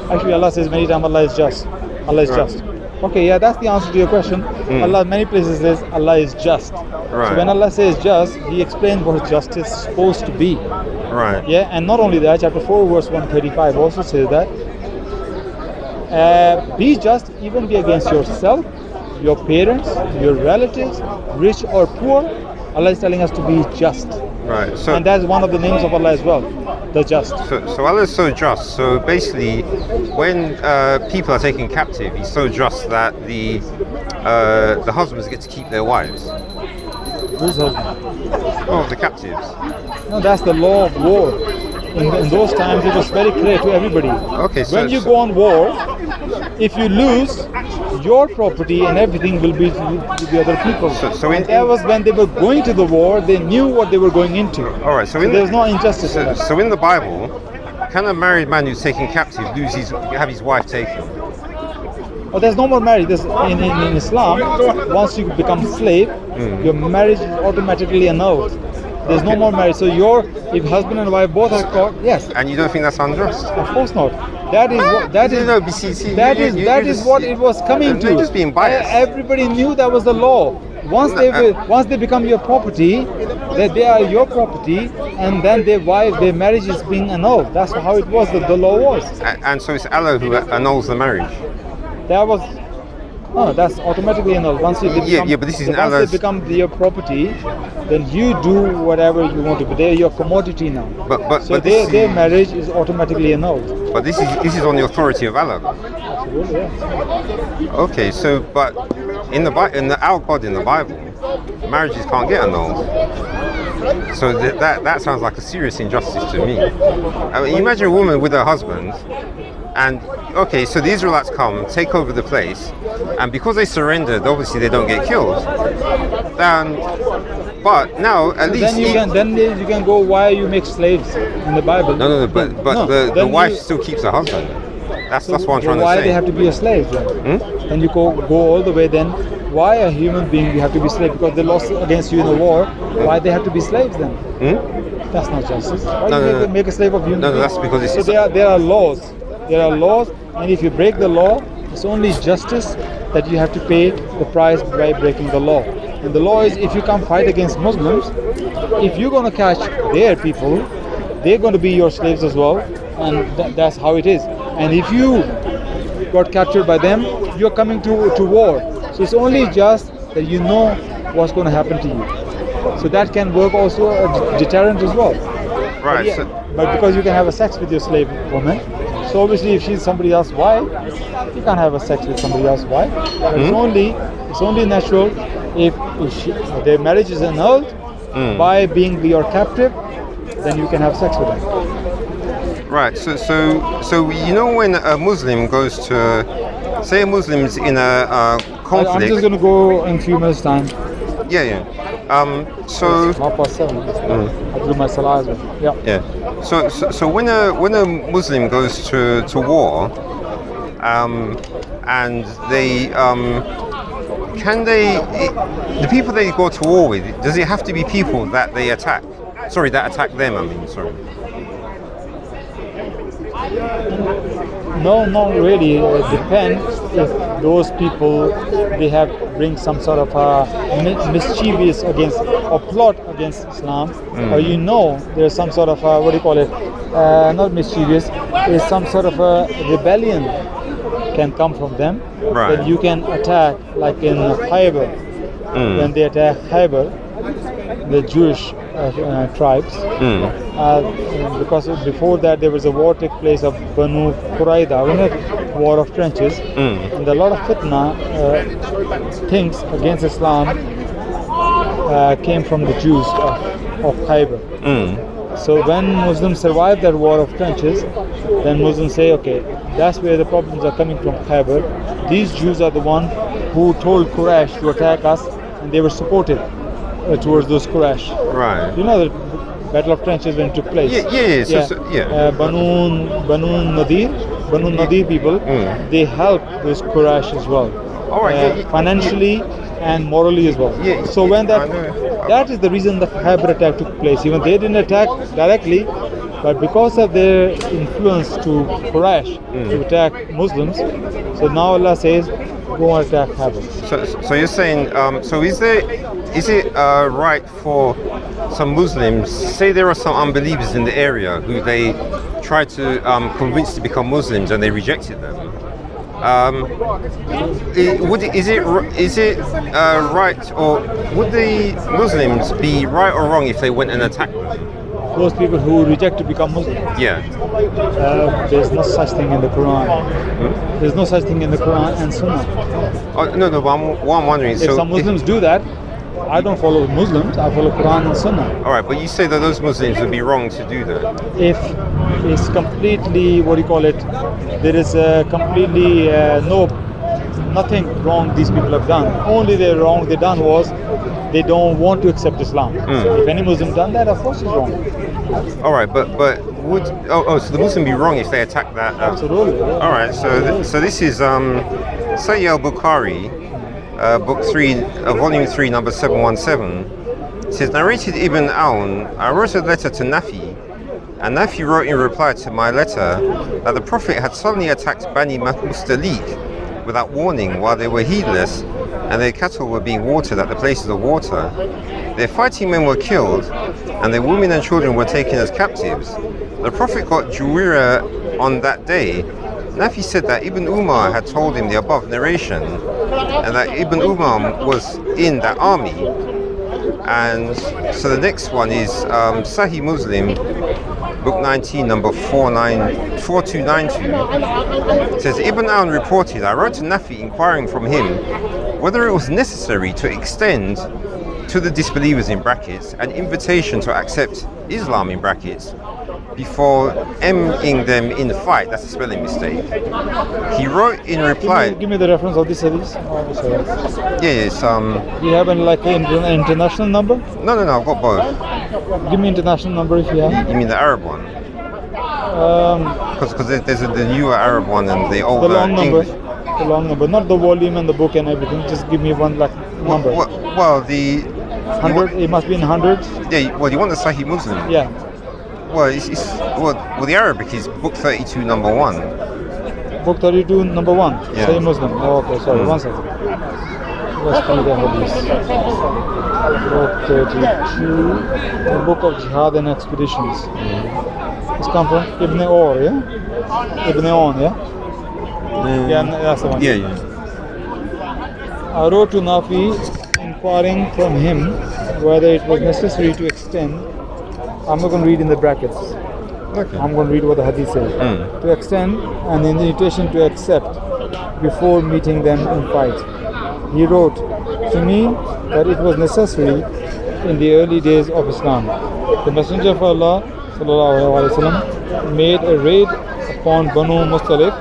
actually Allah says many times Allah is just. Allah is just. Okay, yeah, that's the answer to your question. Allah many places says Allah is just. Right. So when Allah says just, He explains what justice is supposed to be. Right. Yeah, and not only that, chapter 4 verse 135 also says that be just, even be against yourself, your parents, your relatives, rich or poor. Allah is telling us to be just. Right. So and that's one of the names of Allah as well. the just. So Allah is so just. So basically, when people are taken captive, He's so just that the husbands get to keep their wives. Who's husband? Oh, the captives. No, that's the law of war. In those times, it was very clear to everybody. Okay, so When you go on war, if you lose, your property and everything will be to the other people. So and that was when they were going to the war, they knew what they were going into. All right, so there's no injustice in that. So in the Bible, can a married man who's taken captive have his wife taken? Oh, there's no more marriage. In Islam, once you become slave, your marriage is automatically annulled. There's no more marriage. So if husband and wife both are caught, yes. And you don't think that's unjust? Of course not. That is what it was coming to. You're just being biased. Everybody knew that was the law. Once they become your property, that they are your property, and then their marriage is being annulled. That's how it was. The law was. And so it's Allah who annuls the marriage. That's automatically annulled. Once they become your property, then you do whatever you want to do. They're your commodity now. So their marriage is automatically annulled. But this is on the authority of Allah. Absolutely, yeah. Okay, so but our God in the Bible, marriages can't get annulled. So that sounds like a serious injustice to me. I mean, imagine a woman with her husband. And okay, so the Israelites come, take over the place, and because they surrendered, obviously they don't get killed. But now at least you can go. Why you make slaves in the Bible? No, but the wife still keeps her husband. That's what I'm trying to say. Why they have to be a slave then? And you go all the way then. Why a human being you have to be slave? Because they lost against you in a war. Why they have to be slaves then? That's not justice. Why do you make a slave of human beings? No, that's because it's... So there are laws. There are laws, and if you break the law, it's only justice that you have to pay the price by breaking the law. And the law is, if you come fight against Muslims, if you're going to catch their people, they're going to be your slaves as well, and that's how it is. And if you got captured by them, you're coming to war. So it's only just that you know what's going to happen to you. So that can work also a deterrent as well. Right. But because you can have a sex with your slave woman, so obviously if she's somebody else's wife, you can't have a sex with somebody else's wife. But it's only natural if their marriage is annulled by being your captive, then you can have sex with them. Right. So you know when a Muslim goes to, say a Muslim's in a conflict. I'm just going to go in a few minutes' time. Yeah. So. 7:30. I do my salah as well. Yeah. So when a Muslim goes to war, and the people they go to war with, does it have to be people that they attack? Sorry, that attack them. Sorry. No, not really. It depends if those people bring some sort of mischievous against or plot against Islam, or there's some sort of not mischievous, is some sort of a rebellion can come from them. Right. Then you can attack, like in Khyber, when they attack Khyber, the Jewish tribes, because before that there was a war took place of Banu Qurayda, war of trenches, and a lot of fitna things against Islam came from the Jews of Khyber. So when Muslims survived that war of trenches, then Muslims say, okay, that's where the problems are coming from, Khyber. These Jews are the one who told Quraysh to attack us, and they were supportive towards those Quraysh. Right. You know the Battle of Trenches when it took place. Yeah. Banu Nadir people, they helped those Quraysh as well. All right. Financially and morally as well. Yeah. So when that is the reason the Khyber attack took place. Even they didn't attack directly, but because of their influence to Quraysh to attack Muslims, so now Allah says, go and attack Khyber. So you're saying, so is it right for some Muslims, say there are some unbelievers in the area who they tried to convince to become Muslims and they rejected them? Is it right, or would the Muslims be right or wrong if they went and attacked them? those people who reject to become Muslim. Yeah. There's no such thing in the Quran. There's no such thing in the Quran and Sunnah. Oh, no, but what I'm wondering is, If some Muslims do that, I don't follow Muslims, I follow Quran and Sunnah. all right, but you say that those Muslims would be wrong to do that. If it's completely, what do you call it, there is a completely nothing wrong these people have done. Only the wrong they done was they don't want to accept Islam. If any Muslim done that, of course it's wrong. All right, but would so the Muslim be wrong if they attack that? Absolutely. Yeah. All right, so this is Sahih al-Bukhari, book 3, volume 3, number 717. It says, narrated Ibn Aun, I wrote a letter to Nafi, and Nafi wrote in reply to my letter that the Prophet had suddenly attacked Bani Mustalik without warning while they were heedless, and their cattle were being watered at the places of water. Their fighting men were killed, and their women and children were taken as captives. The Prophet got Uriah on that day. Nafi said that Ibn Umar had told him the above narration, and that Ibn Umar was in that army. And so the next one is Sahih Muslim, book 19, number 4292. It says, Ibn Aun reported, I wrote to Nafi inquiring from him whether it was necessary to extend to the disbelievers in brackets an invitation to accept Islam in brackets before eming them in the fight. That's a spelling mistake. He wrote in reply. Give me the reference of this hadith. Yes. Do you have any like an international number? No. I've got both. Give me international number if you have. You mean the Arab one? Because there's the newer Arab one and the older The long number. English. The long number, not the volume and the book and everything. Just give me one like number. Well, the 100. It must be in hundreds. Yeah. Well, you want the Sahih Muslim? Yeah. Well, well, the Arabic is book 32, number 1. Book 32, number 1. Yeah. Sahih Muslim. Oh, okay, sorry. 1 second. Let's find the hadith. Book 32. The book of Jihad and Expeditions. It's come from Ibn Or, yeah? Ibn On, yeah? Yeah, that's the one. Yeah. I wrote to Nafi inquiring from him whether it was necessary to extend. I'm not going to read in the brackets. Okay. I'm going to read what the hadith says. To extend an invitation to accept before meeting them in fight. He wrote to me that it was necessary in the early days of Islam. The Messenger of Allah ﷺ, made a raid upon Banu Mustalik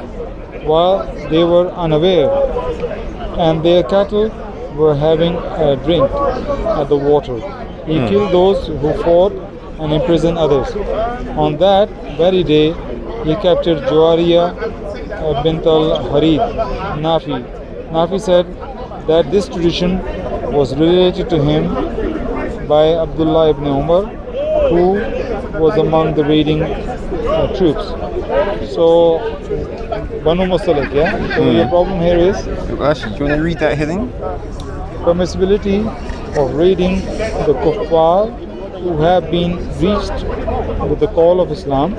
while they were unaware, and their cattle were having a drink at the water. He killed those who fought and imprisoned others. On that very day, he captured Uriah bint al-Harith, Nafi. Nafi said that this tradition was related to him by Abdullah ibn Umar, who was among the raiding troops. So, Banu Mustalik, yeah? So your problem here is Actually, do you want to read that heading? permissibility of raiding the kuffar who have been reached with the call of Islam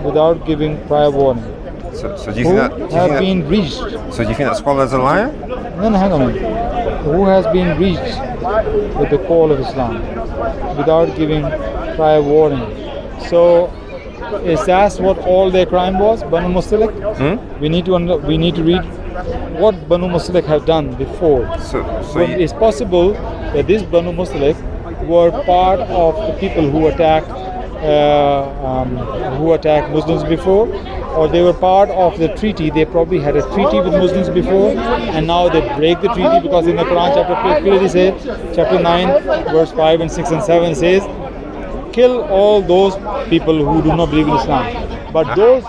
without giving prior warning. So do you Who think that? have been reached. So do you think that scholar's a liar? No, hang on a minute. Who has been reached with the call of Islam without giving prior warning. So, is that what all their crime was, Banu Mustalik? We need to read what Banu Mustalik have done before. It's possible that this Banu Mustalik were part of the people who attacked Muslims before, or they were part of the treaty. They probably had a treaty with Muslims before, and now they break the treaty, because in the Quran chapter clearly says, chapter 9 verse 5 and 6 and 7 says, kill all those people who do not believe in Islam, but those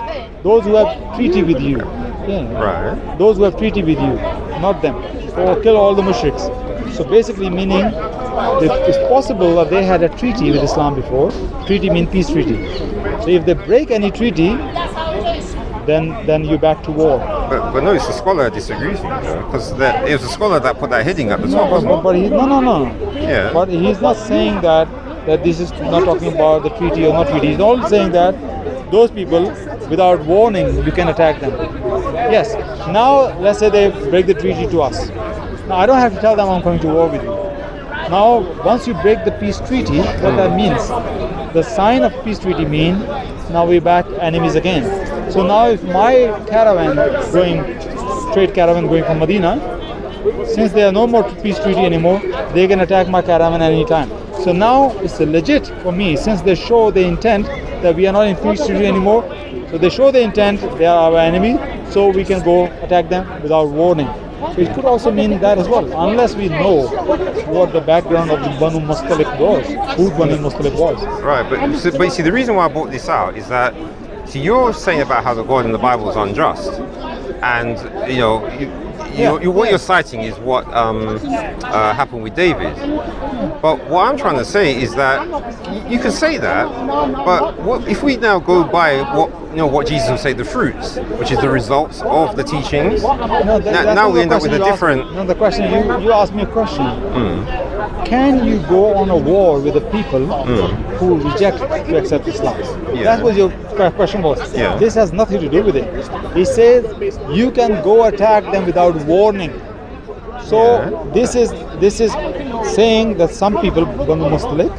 who have treaty with you, Right. those who have treaty with you, not them, or kill all the mushriks. So basically meaning that it's possible that they had a treaty with Islam before. Treaty means peace treaty. So if they break any treaty, then you're back to war. But no, it's the scholar who disagrees with you, because it was the scholar that put that heading at the top, wasn't it? But no. Yeah. But he's not saying that this is not talking about the treaty or not treaty. He's only saying that those people, without warning, you can attack them. Yes. Now, let's say they break the treaty to us. Now, I don't have to tell them I'm going to war with you. Now, once you break the peace treaty, what that means, the sign of peace treaty mean now we're back enemies again. So now if my trade caravan going from Medina, since there are no more peace treaty anymore, they can attack my caravan anytime. So now it's legit for me, since they show the intent that we are not in peace treaty anymore. So they show the intent, they are our enemy, so we can go attack them without warning. So it could also mean that as well, unless we know what the background of the Banu Mustalik was, who Banu Mustalik was. Right, but you see, the reason why I brought this out is that, see, you're saying about how the God in the Bible is unjust, and what you're citing is what happened with David. But what I'm trying to say is that you can say that, but what if we now go by what Jesus would say, the fruits, which is the results of the teachings? Now we end up with a different. The question you asked me a question. Can you go on a war with the people who reject to accept Islam? Yeah. That's what your question was. Yeah. This has nothing to do with it. He says you can go attack them without warning. So this is saying that some people, Banu Mustalik,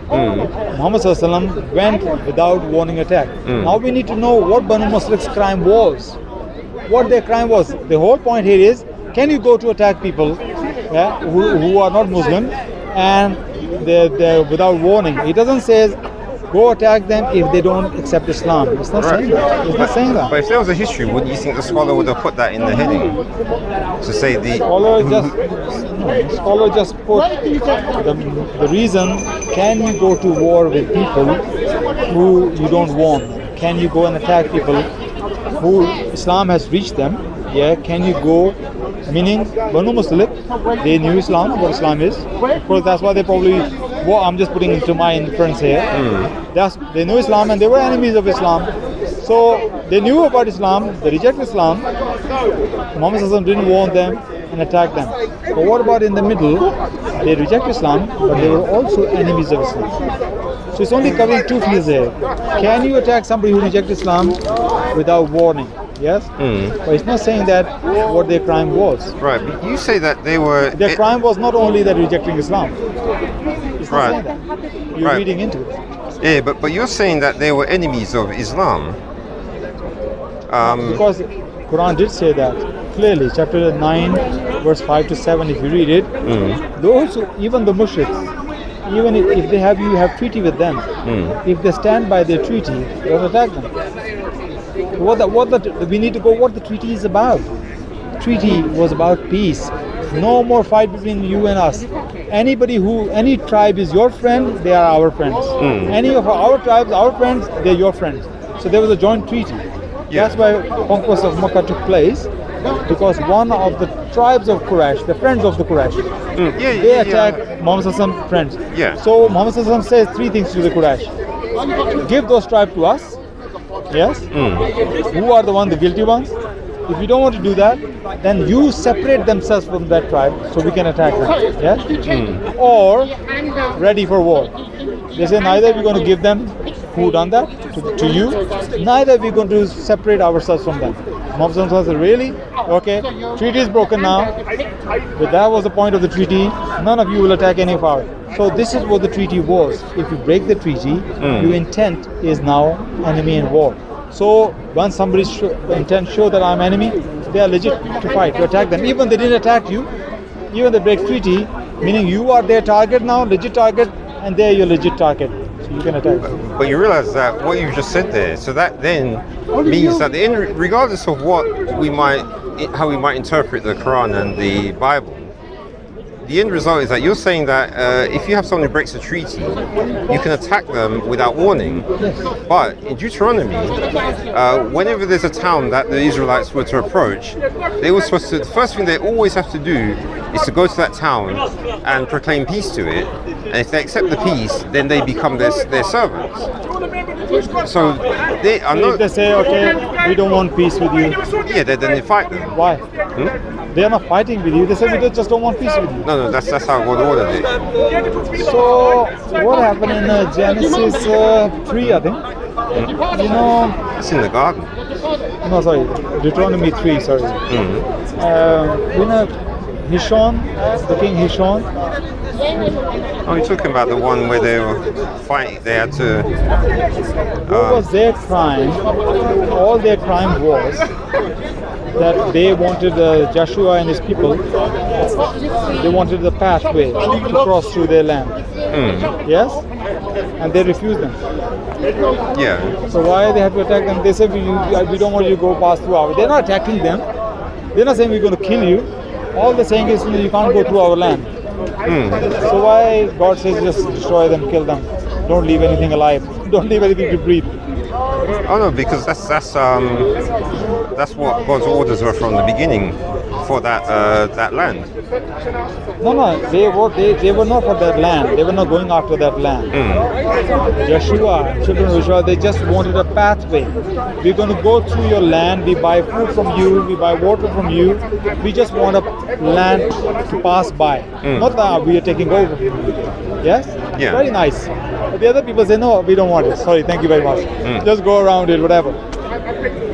Muhammad Sallallahu Alaihi Wasallam went without warning attack. Now we need to know what Banu Mustalik's crime was. What their crime was. The whole point here is, can you go to attack people who are not Muslim and they're without warning? It doesn't say go attack them if they don't accept Islam. It's not saying that. It's not saying that. But if there was a history, wouldn't you think the scholar would have put that in the heading to say the scholar just put the reason. Can you go to war with people who you don't warn? Can you go and attack people who Islam has reached them? Yeah, can you go? Meaning Banu Mustalik, they knew Islam, what Islam is. Of course, that's why they probably. Well, I'm just putting into my inference here. They knew Islam and they were enemies of Islam. So they knew about Islam, they rejected Islam. Muhammad Sallallahu Alaihi Wasallam didn't warn them and attack them. But what about in the middle? They reject Islam, but they were also enemies of Islam. So it's only covering two fields there. Can you attack somebody who rejects Islam without warning? Yes? But it's not saying that what their crime was. Right, but you say that they were. Their crime was not only that rejecting Islam. It's not saying that. You're reading into it. Yeah, but you're saying that they were enemies of Islam. Because Quran did say that clearly, chapter 9, verse 5 to 7, if you read it, those who, even the mushriks, even if they have treaty with them, if they stand by their treaty, don't attack them. We need to go what the treaty is about. Treaty was about peace. No more fight between you and us. Any tribe is your friend, they are our friends. Any of our tribes, our friends, they're your friends. So there was a joint treaty. That's why conquest of Makkah took place, because one of the tribes of Quraysh, the friends of the Quraysh, they attacked Muhammad Sallallahu Alaihi Wasallam's friends. So Muhammad Sallallahu Alaihi Wasallam says three things to the Quraysh. Give those tribes to us. Yes? Who are the guilty ones? If you don't want to do that, then you separate themselves from that tribe so we can attack them. Yes? Or ready for war. They say neither we're going to give them who done that to you, neither we're going to separate ourselves from them. Muhammad said, really? Okay, treaty is broken now. But that was the point of the treaty. None of you will attack any of ours. So this is what the treaty was. If you break the treaty, your intent is now enemy in war. So once somebody's intent show that I'm enemy, they are legit to fight, to attack them. Even they didn't attack you, even they break treaty, meaning you are their target now, legit target, and they're your legit target. So you can attack them. But you realize that what you just said there, so that then means that regardless of how we might interpret the Quran and the Bible, the end result is that you're saying that if you have someone who breaks a treaty, you can attack them without warning. But in Deuteronomy, whenever there's a town that the Israelites were to approach, they were supposed to. The first thing they always have to do is to go to that town and proclaim peace to it. And if they accept the peace, then they become their servants. So they are not. If they say, okay, we don't want peace with you. Yeah, then they fight them. Why? They are not fighting with you. They say we just don't want peace with you. No, that's how God ordered it. So what happened in Genesis 3, I think? You know. It's in the garden. No, sorry, Deuteronomy 3. Sorry. You know, Hishon, the king Hishon, Oh, you're talking about the one where they were fighting. They had to. What was their crime? All their crime was that they wanted Joshua and his people. They wanted the pathway to cross through their land. Yes, and they refused them. Yeah. So why they had to attack them? They said we don't want you to go past through our. They're not attacking them. They're not saying we're going to kill you. All they're saying is you can't go through our land. So why God says just destroy them, kill them, don't leave anything alive, don't leave anything to breathe. Oh no, because that's what God's orders were from the beginning for that land. No, they were not for that land. They were not going after that land. Joshua, children of Israel, they just wanted a pathway. We're going to go through your land. We buy food from you. We buy water from you. We just want a land to pass by. Not that we are taking over. Yes? Yeah. Very nice. But the other people say, no, we don't want it. Sorry, thank you very much. Just go around it, whatever.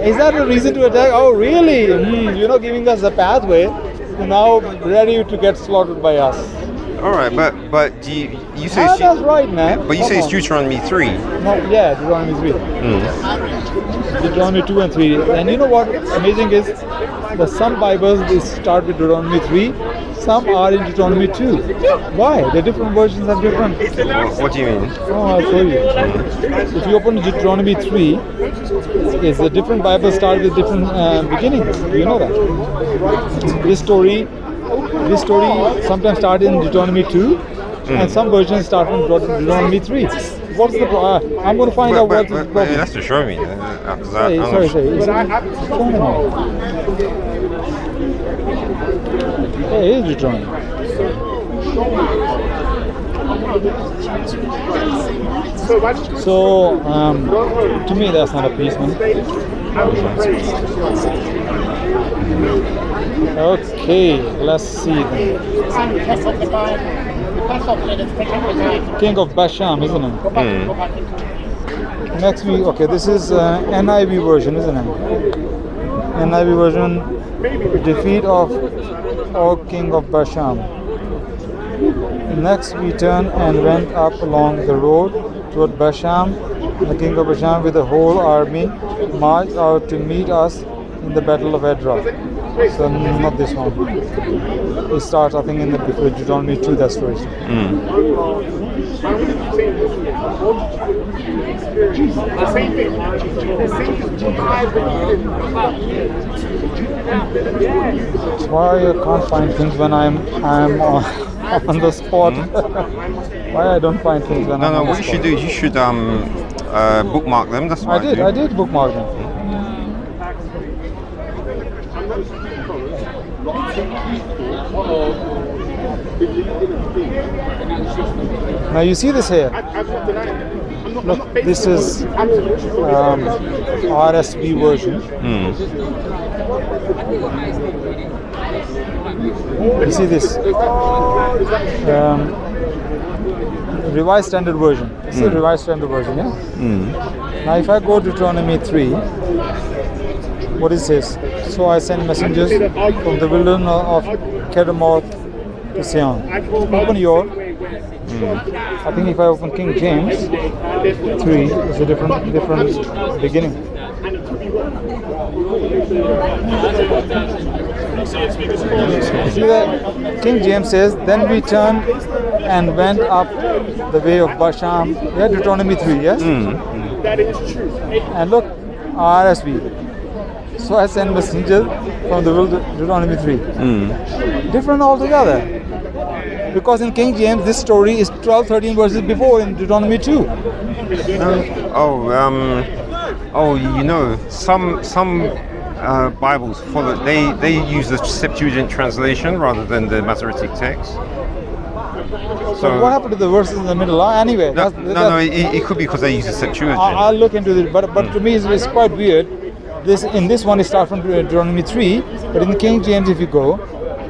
Is that a reason to attack? Oh, really? You're not giving us a pathway. You're now ready to get slaughtered by us. All right, but do you say That's right, man. But you say it's Deuteronomy 3. No, yeah, Deuteronomy 3. Deuteronomy 2 and 3. And you know what amazing is? That some Bibles they start with Deuteronomy 3. Some are in Deuteronomy 2. Why? The different versions are different. What do you mean? Oh, I'll show you. If you open Deuteronomy 3, it's a different Bible start with different beginnings. Do you know that? This story sometimes starts in Deuteronomy 2, and some versions start from Deuteronomy 3. What's the I'm going to find out what's the problem. You have to show me. Sorry. Hey, it is Deuteronomy. So, to me, that's not a peace, man. Okay, let's see then. King of Basham, isn't it? Next week, okay, this is NIV version, isn't it? NIV version, defeat of Og, king of Basham. Next we turned and went up along the road toward Basham. The king of Basham with the whole army marched out to meet us in the battle of Edra. So not this one. It starts, I think, in the before Deuteronomy 2. That story. Why I can't find things when I'm on the spot? Why I don't find things when I'm on the spot? What you should do is you should bookmark them. That's what I did bookmark them. Now you see this here. Look, this is RSV version. You see this? Revised Standard Version. This is the Revised Standard Version, yeah? Now if I go to Deuteronomy 3, what is this? So I send messengers from the wilderness of Kedemoth to Sion. Open your. I think if I open King James 3, it's a different beginning. See that? King James says, then we turned and went up the way of Basham. Yeah, Deuteronomy 3, yes? And look, RSV. So I send messengers from the Deuteronomy 3. Different altogether. Because in King James, this story is 12-13 verses before in Deuteronomy 2. Some Bibles follow. They use the Septuagint translation rather than the Masoretic text. So what happened to the verses in the middle? Anyway, it could be because they use the Septuagint. I'll look into it, but to me it's quite weird. In this one it starts from Deuteronomy 3, but in the King James, if you go,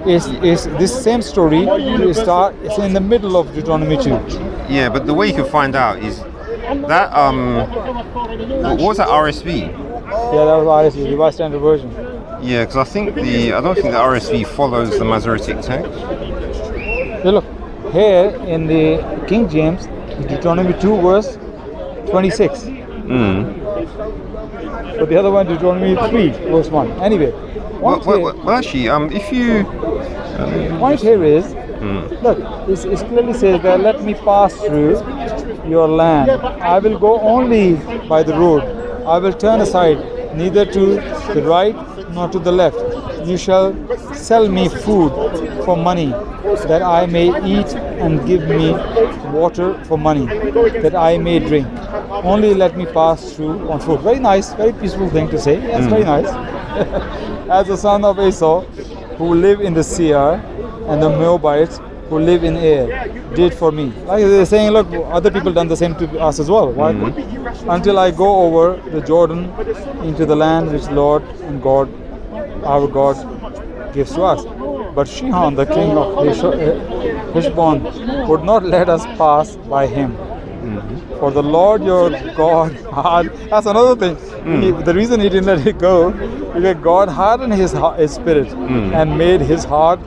is this same story it's in the middle of Deuteronomy 2. Yeah, but the way you can find out is that what was that RSV? Yeah, that was RSV, Revised Standard Version. Yeah, because I don't think the RSV follows the Masoretic text. Yeah, look, here in the King James, Deuteronomy 2 verse 26. But the other one, Deuteronomy 3 verse 1. Anyway, Well, actually, if you point here is, look, it clearly says that let me pass through your land. I will go only by the road. I will turn aside neither to the right nor to the left. You shall sell me food for money, that I may eat, and give me water for money, that I may drink. Only let me pass through on foot. Very nice, very peaceful thing to say. That's very nice. As the son of Esau, who live in the Seir, and the Moabites who live in Ar, did for me. Like they're saying, look, other people done the same to us as well. Why? Until I go over the Jordan into the land which Lord and God, our God, gives to us. But Sihon, the king of Heshbon, would not let us pass by him. For the Lord your God that's another thing. The reason he didn't let it go is that God hardened his spirit and made his heart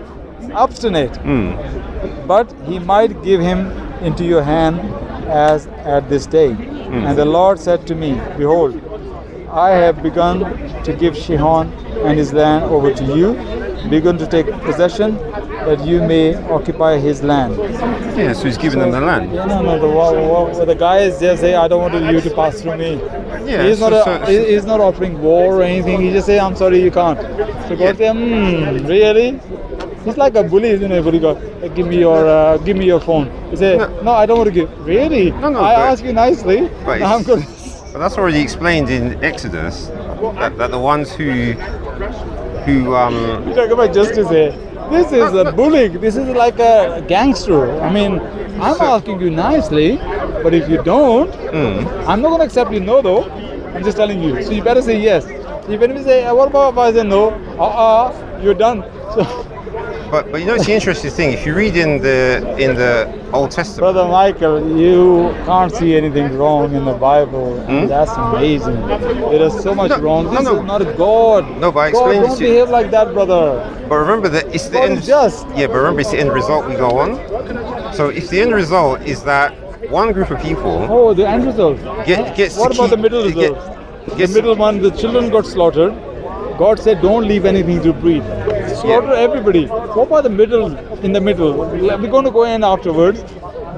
obstinate. But he might give him into your hand as at this day. And the Lord said to me, behold, I have begun to give Sihon and his land over to you, begun to take possession, that you may occupy his land. Yeah, so he's giving them the land. Yeah, the guys just say, I don't want you to pass through me. Yeah, He's not offering war or anything. He just say, I'm sorry, you can't. So God say, really? He's like a bully, isn't it? Bully God, give me your phone. He say, no, I don't want to give. Really? No, I ask you nicely. But I'm good. But that's already explained in Exodus that the ones who You talk about justice here. This is a bullying. This is like a gangster. I mean, I'm asking you nicely, but if you don't, I'm not going to accept you no though. I'm just telling you. So you better say yes. Even if you say, what about if I say no? You're done. So, But you know, it's the interesting thing. If you read in the Old Testament, Brother Michael, you can't see anything wrong in the Bible, and that's amazing. There is so much wrong. This is not a God. No, but I God explained don't to you. behave like that, brother. But remember that it's the God end. is just. Yeah, but remember it's the end result we go on. So if the end result is that one group of people Oh, the end result. gets What to about keep, the middle result? The gets- middle one, the children got slaughtered. God said, don't leave anything to breed. Slaughter everybody. What about the middle? In the middle, we're going to go in afterwards.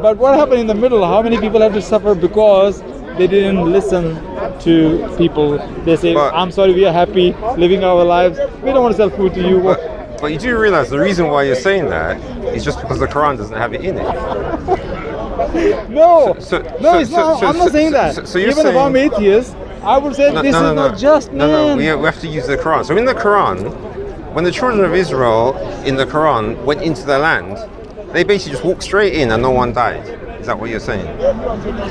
But what happened in the middle? How many people have to suffer because they didn't listen to people? They say, But- I'm sorry, we are happy living our lives. We don't want to sell food to you. But you do realize the reason why you're saying that is just because the Quran doesn't have it in it. No, So- no, so- it's not. so- I'm not saying that. so you're Even if I'm saying- atheist, I would say this is not just, man. No, we have to use the Quran. So in the Quran, when the children of Israel in the Quran went into the land, they basically just walked straight in and no one died. Is that what you're saying?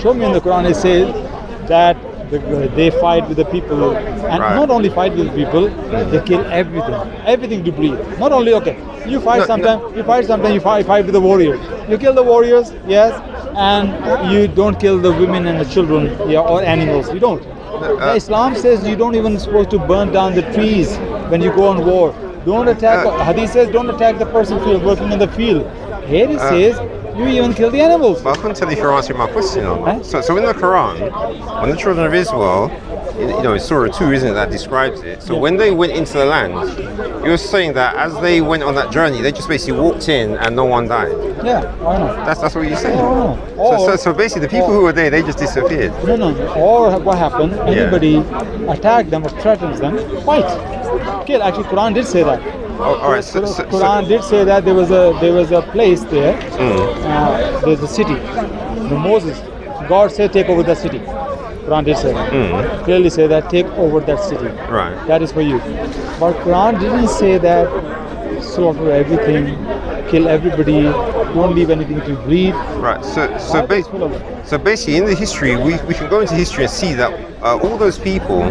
Show me in the Quran it says that they fight with the people, and Right. not only fight with the people, they kill everything to breathe. Not only you fight sometimes, you fight with the warriors. You kill the warriors, yes, and you don't kill the women and the children, or animals. You don't. Islam says you don't even supposed to burn down the trees when you go on war. Don't attack. Hadith says don't attack the person working in the field. Here it says you even kill the animals. But I couldn't tell if you're answering my question or not. Huh? So in the Quran, when the children of Israel, it's Surah 2, isn't it, that describes it. So when they went into the land, you're saying that as they went on that journey, they just basically walked in and no one died. Yeah, why not? That's what you're saying. Oh. So basically, the people who were there, they just disappeared. No. Or what happened? Anybody attack them or threatens them, fight, kill. Actually, Quran did say that. Oh, all right. Quran did say that there was a place there. There's a city. Moses, God said, take over that city. Quran did say that. Clearly say that, take over that city. Right. That is for you. But Quran didn't say that slaughter everything, kill everybody, don't leave anything to breed. Right. So basically, in the history, we can go into history and see that all those people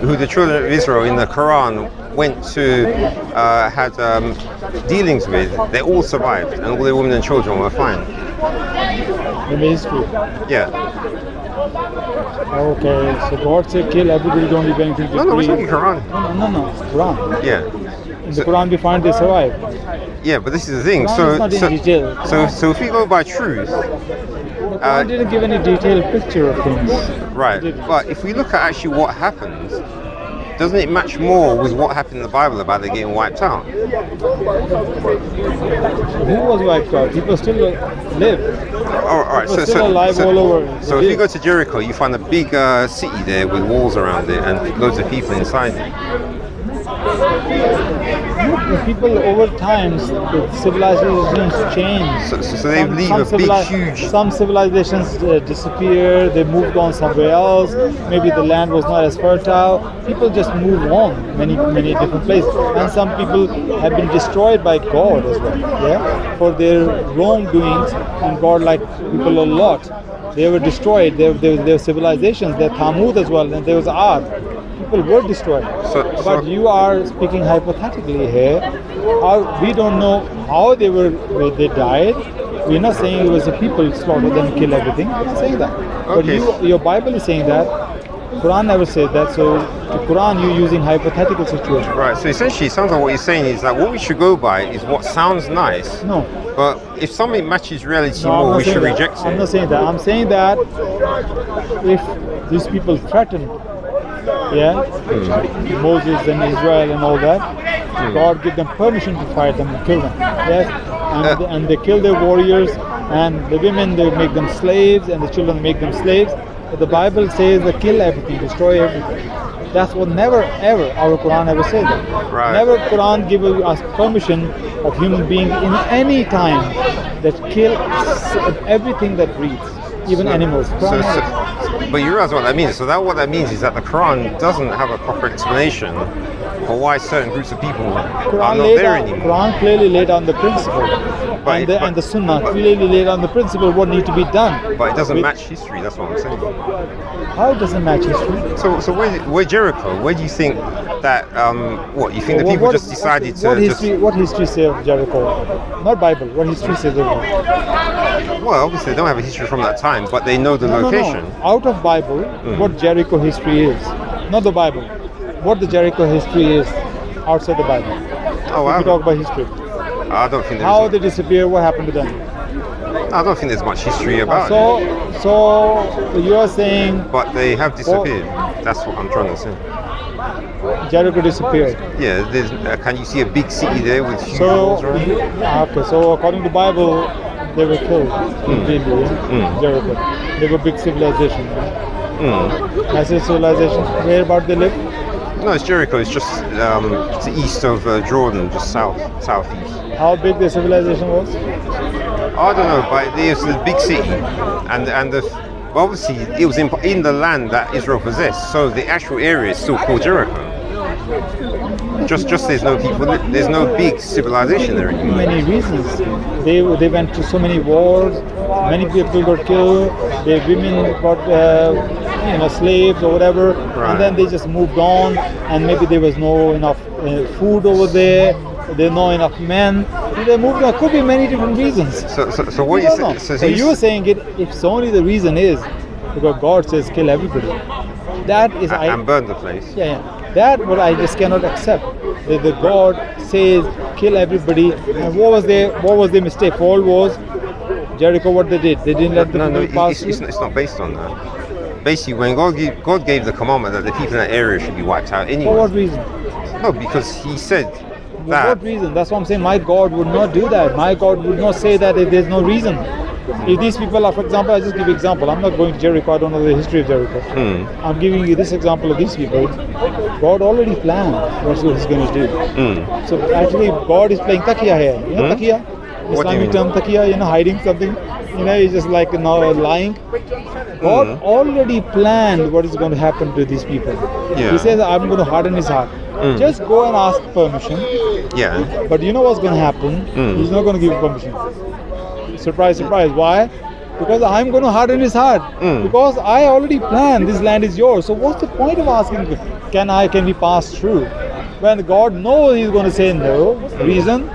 who the children of Israel in the Quran went to had dealings with, they all survived, and all their women and children were fine. In the history. Yeah. Okay, so God said kill everybody, don't leave anything to breed. No, we're talking Quran. No, Quran. Yeah. In the Quran we find they survived. Yeah, but this is the thing. Quran is not in detail. So if we go by truth, The Quran didn't give any detailed picture of things. right? But if we look at actually what happens, doesn't it match more with what happened in the Bible about they getting wiped out? Who was wiped out? People still live. All right. People still alive all over. So if you go to Jericho, you find a big city there with walls around it and loads of people inside it. The people over time, the civilizations change. So they leave a big, huge. Some civilizations disappear. They moved on somewhere else. Maybe the land was not as fertile. People just move on many different places. And some people have been destroyed by God as well. Yeah, for their wrongdoings, and God liked people a lot. They were destroyed. There were civilizations. There Thamud as well, and there was Ad. People were destroyed. But you are speaking hypothetically here. We don't know how they died. We're not saying it was the people slaughtered them, kill everything. We're not saying that. Okay. But your Bible is saying that. Quran never said that. So the Quran you're using hypothetical situation. Right. So essentially, it sounds like what you're saying is that what we should go by is what sounds nice. No. But if something matches reality No, I'm more, not we saying should that. reject I'm it. not saying that. I'm saying that if these people threaten, Moses and Israel and all that, God give them permission to fight them and kill them. Yes, and they kill their warriors, and the women they make them slaves, and the children make them slaves. But the Bible says they kill everything, destroy everything. That's what never ever our Quran ever said that. Right. Never Quran give us permission of human beings in any time that kill everything that breathes, even animals. Quran never. But you realize what that means. So what that means is that the Quran doesn't have a proper explanation for why certain groups of people are not there anymore. Quran clearly laid down the principle, and the Sunnah clearly laid down the principle what needs to be done. But it doesn't match history. That's what I'm saying. How it doesn't match history? So where Jericho? Where do you think that? What you think the people just decided to? What history says of Jericho? Not Bible. What history says of it? Well, obviously they don't have a history from that time, but they know the location. No. Out of Bible, what Jericho history is, not the Bible. What the Jericho history is outside the Bible. Oh, we talk about history. I don't think. How they disappear? What happened to them? I don't think there's much history about it. So you are saying. But they have disappeared. That's what I'm trying to say. Jericho disappeared. Yeah, there's. Can you see a big city there with huge walls around it? Okay, so according to Bible, they were killed in Jericho. They were big civilization. Massive civilization. Where about they live? No, it's Jericho. It's just to east of Jordan, just southeast. How big the civilization was? I don't know, but it's a big city, and obviously it was in the land that Israel possessed. So the actual area is still called Jericho. Just there's no people. There's no big civilization there anymore. Many reasons. They went to so many wars. Many people got killed. The women got slaves or whatever, and then they just moved on. And maybe there was no enough food over there. There were not enough men. They moved on. Could be many different reasons. So what you say? So you were saying it. If so only the reason is because God says kill everybody. That is and burn the place. Yeah. That what I just cannot accept. That the God says kill everybody. And what was their mistake? Fault was Jericho. What they did? They didn't let the people pass. It's not based on that. Basically, when God gave the commandment that the people in that area should be wiped out anyway. For what reason? No, because He said. For what reason? That's what I'm saying. My God would not do that. My God would not say that if there's no reason. If these people are, for example, I just give you an example. I'm not going to Jericho. I don't know the history of Jericho. I'm giving you this example of these people. God already planned what He's going to do. So actually, God is playing takiya here. You know takiya? Islamic term takiya. Hiding something. He's just like lying. God already planned what is going to happen to these people. Yeah. He says, I'm going to harden his heart. Just go and ask permission. Yeah. But you know what's going to happen? He's not going to give you permission. Surprise, surprise. Why? Because I'm going to harden his heart. Because I already planned this land is yours. So what's the point of asking, can we pass through? When God knows He's going to say no. Reason?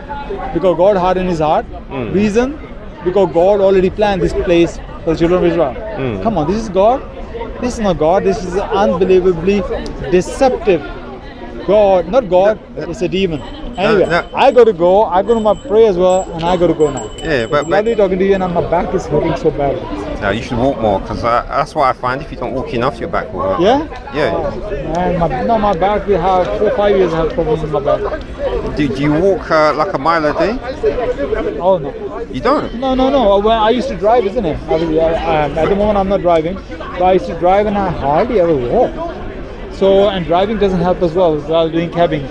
Because God hardened his heart. Reason? Because God already planned this place for the children of Israel. Come on, this is God? This is not God. This is unbelievably deceptive God, not God, it's a demon. Anyway, no. I got to go. I got to my prayer as well, and I got to go now. Yeah, but Lovely talking to you, and my back is hurting so bad. you should walk more because that's what I find. If you don't walk enough, your back will hurt. Yeah? Yeah. Man, my back, we have 4-5 years I have problems in my back. Do you walk like a mile a day? Oh no. You don't. No. Well, I used to drive, isn't it? At the moment I'm not driving, but I used to drive and I hardly ever walk. So, and driving doesn't help as well while doing cabbing.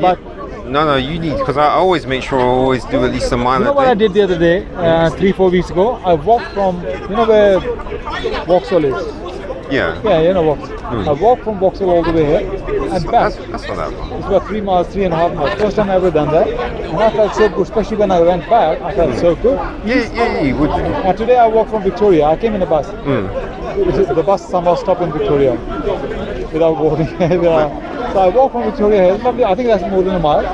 But No, you need, because I always make sure I always do at least a mile you know a what I day. did the other day, 3-4 weeks ago? I walked from, you know where Vauxhall is? Yeah. Yeah, you know Vauxhall. I walked from Vauxhall all the way here and back. That's not that long. It's about 3 miles, 3.5 miles. First time I ever done that. And I felt so good, especially when I went back. I felt so good. Yeah, you would. And today I walked from Victoria. I came in a bus. The bus somehow stopped in Victoria without boarding. So I walked from Victoria here. Probably, I think that's more than a mile.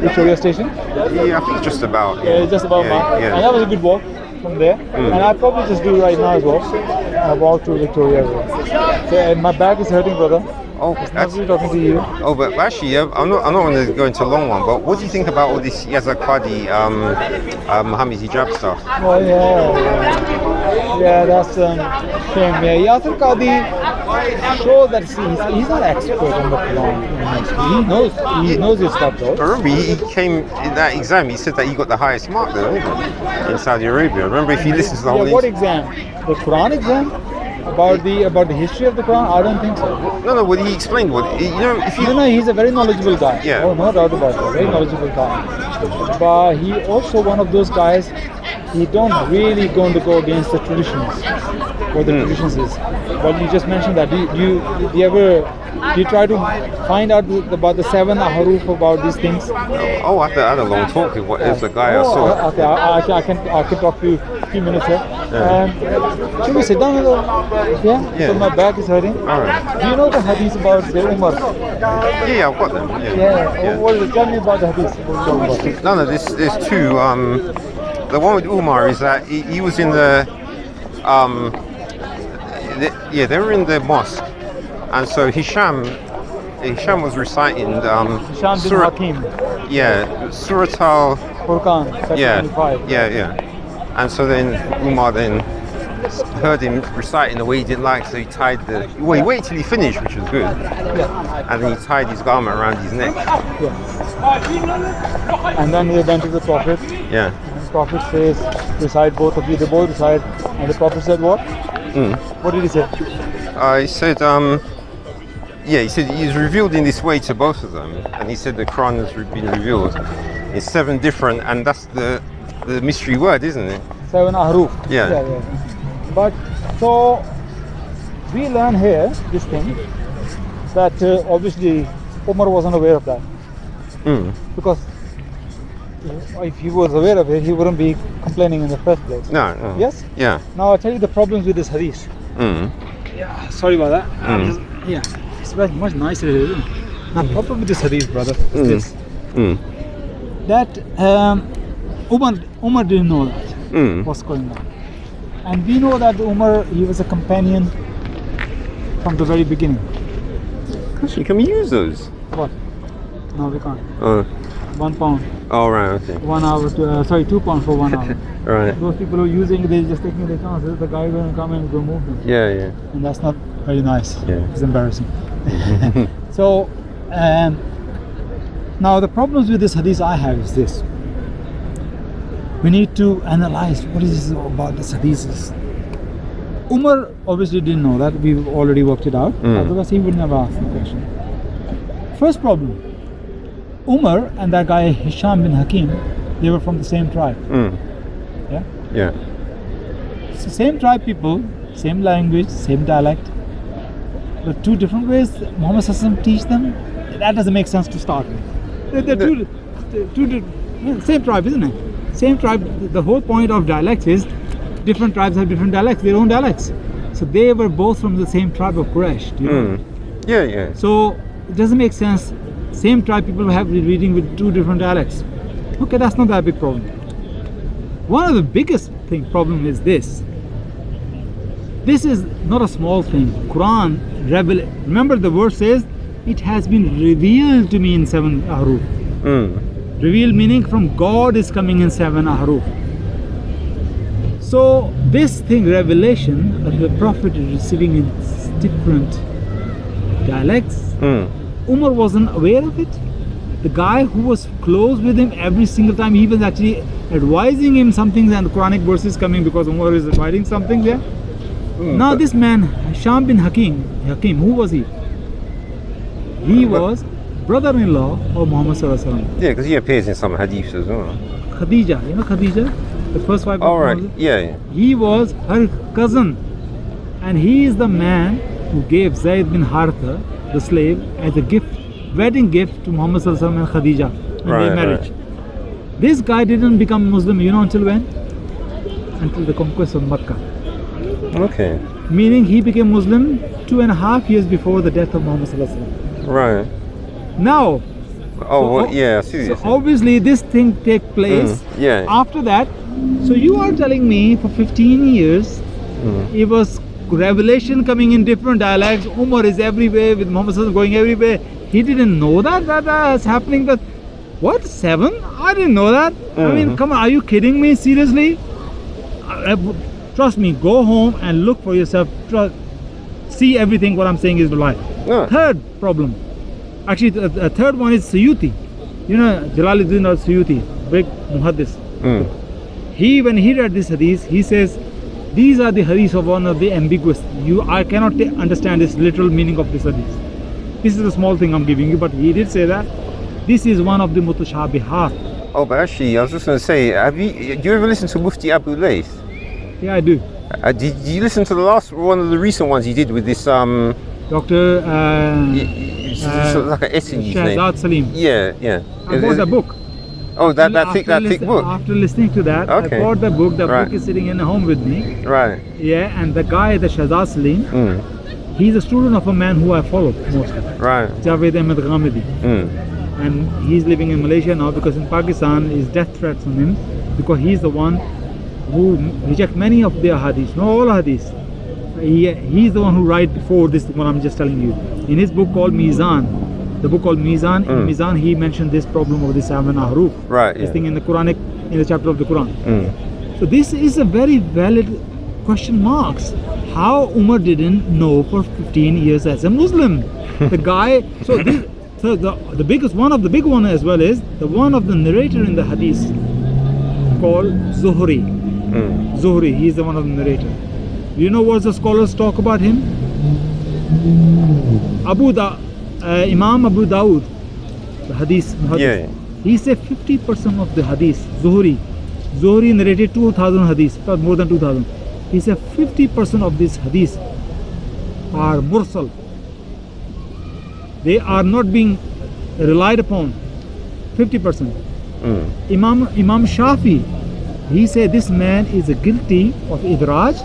Victoria Station. Yeah, I think it's just about. Yeah, just about a mile. Yeah. And that was a good walk from there. And I probably just do right now as well. I walk to Victoria as well. So, and my back is hurting, brother. Oh, It's that's. lovely talking to you. Oh, but actually, I'm not going to go into a long one. But what do you think about all this Yazakadi, Mohammed hijab stuff? Oh yeah, that's shame. Yeah, Yasir Qadi shows that he's not expert on the Quran. He knows his stuff though. Remember, he came in that exam. He said that he got the highest mark there, didn't he? In Saudi Arabia. Remember, if he listens to the whole. Yeah, what exam? The Quran exam? About the history of the Quran? I don't think so. No. Well, he explained what if you. You know, he's a very knowledgeable guy. Yeah. Oh, no doubt about it. Very knowledgeable guy. But he also one of those guys. He don't really going to go against the traditions. What the traditions is. But you just mentioned that. Do you try to find out about the 7 ahruf about these things? Oh, I had a long talk with there's a guy I saw. Okay, I can talk to you a few minutes here. Should we sit down a little? Yeah? So my back is hurting. All right. Do you know the hadith about the Umar? Yeah, I've got them. Yeah. What is it? Tell me about the hadith. No, there's two. The one with Umar is that he was in the. They were in the mosque, and so Hisham was reciting Hisham bin Hakim. Yeah, Surat al. Furqan, chapter 25. Yeah. And so then Umar then heard him reciting the way he didn't like, so he tied he waited till he finished, which was good. Yeah. And then he tied his garment around his neck. Yeah. And then they went to the Prophet. Yeah. And the Prophet says, recite both of you. They both recite. And the Prophet said what? What did he say? He said, he said he's revealed in this way to both of them, and he said the Quran has been revealed in 7 different, and that's the mystery word, isn't it? 7 ahruf. Yeah. But so we learn here this thing that obviously Umar wasn't aware of that because if he was aware of it, he wouldn't be complaining in the first place. No. Yes. Yeah. Now I'll tell you the problems with this hadith. Yeah. Sorry about that. It's very much nicer here, isn't it? Now, the problem with this hadith, brother, is this: that Umar didn't know that what's going on, and we know that Umar, he was a companion from the very beginning. Actually, can we use those? What? No, we can't. Oh. £1. Oh, right. Okay. 1 hour. £2 for 1 hour. Right. Those people who are using, they're just taking their chances. The guy going to come and remove them. Yeah. And that's not very nice. Yeah. It's embarrassing. So, now the problems with this hadith I have is this. We need to analyze what is this about this hadith. Umar obviously didn't know that. We've already worked it out. Otherwise he would never ask the question. First problem. Umar and that guy Hisham bin Hakim, they were from the same tribe. Yeah. So same tribe people, same language, same dialect, but 2 different ways Muhammad Sallallahu teach them. That doesn't make sense to start with. They're same tribe, isn't it? Same tribe. The whole point of dialects is different tribes have different dialects, their own dialects. So they were both from the same tribe of Quraysh. Do you know? Yeah. So it doesn't make sense. Same tribe people have been reading with 2 different dialects. Okay, that's not that big problem. One of the biggest problem is this. This is not a small thing. Quran remember the verse says it has been revealed to me in 7 ahruf. Revealed meaning from God is coming in 7 ahruf. So this thing, revelation that the Prophet is receiving in different dialects, Umar wasn't aware of it. The guy who was close with him every single time, he was actually advising him something, and the Quranic verses coming because Umar is writing something there. Now this man, Hisham bin Hakim, who was he? He was brother-in-law of Muhammad Sallallahu Alaihi Wasallam. Yeah, because he appears in some hadiths as well. Khadija, you know Khadija? The first wife of Alright, Muhammad? yeah. He was her cousin, and he is the man who gave Zayd bin Haritha, the slave, as a gift, wedding gift to Muhammad Sallallahu Alaihi Wasallam and Khadija in their marriage. This guy didn't become Muslim, you know until when? Until the conquest of Makkah. Okay. Meaning he became Muslim 2.5 years before the death of Muhammad Sallallahu Alaihi Wasallam. Right. Now, Yeah, I see what you're saying. obviously this thing take place Yeah. after that. So you are telling me for 15 years it was revelation coming in different dialects. Umar is everywhere with Muhammad Sallallahu Alaihi Wasallam going everywhere. He didn't know that's happening. That what 7? I didn't know that. I mean, come on, are you kidding me? Seriously? Trust me, go home and look for yourself. See everything what I'm saying is a lie. Third problem. Actually, the third one is Suyuti. You know, Jalaluddin al-Suyuti, big muhaddis. When he read this hadith, he says, these are the hadiths of one of the ambiguous. I cannot understand this literal meaning of this hadith. This is a small thing I'm giving you, but he did say that this is one of the mutashabihat. Oh, but actually, I was just going to say, do you ever listen to Mufti Abu Layth? Yeah, I do. Did you listen to the last one of the recent ones he did with this Dr. it's like an essay name. Shahzad Salim. Yeah. I bought the book. Oh, that thick book. After listening to that, Okay. I bought the book. The book is sitting in the home with me. Right. Yeah, and the guy, the Shahzad Salim, he's a student of a man who I follow mostly. Right. Javed Ahmed Ghamidi. And he's living in Malaysia now because in Pakistan is death threats on him because he's the one who reject many of their hadiths, not all hadiths. He's the one who write before this one I'm just telling you. In his book called Mizan, in Mizan he mentioned this problem of the 7 ahruf. Right. This thing in the Quranic, in the chapter of the Quran. So this is a very valid question marks. How Umar didn't know for 15 years as a Muslim? The guy. So the biggest one of the big one as well is the one of the narrator in the hadith called Zuhri. Zuhri, he is the one of the narrator. You know what the scholars talk about him? Imam Abu Dawud, the hadith. Yeah. He said 50% of the hadith. Zuhri narrated 2,000 hadith, more than 2,000. He said 50% of these hadith are mursal. They are not being relied upon. 50%. Imam Shafi, he said this man is guilty of idraj.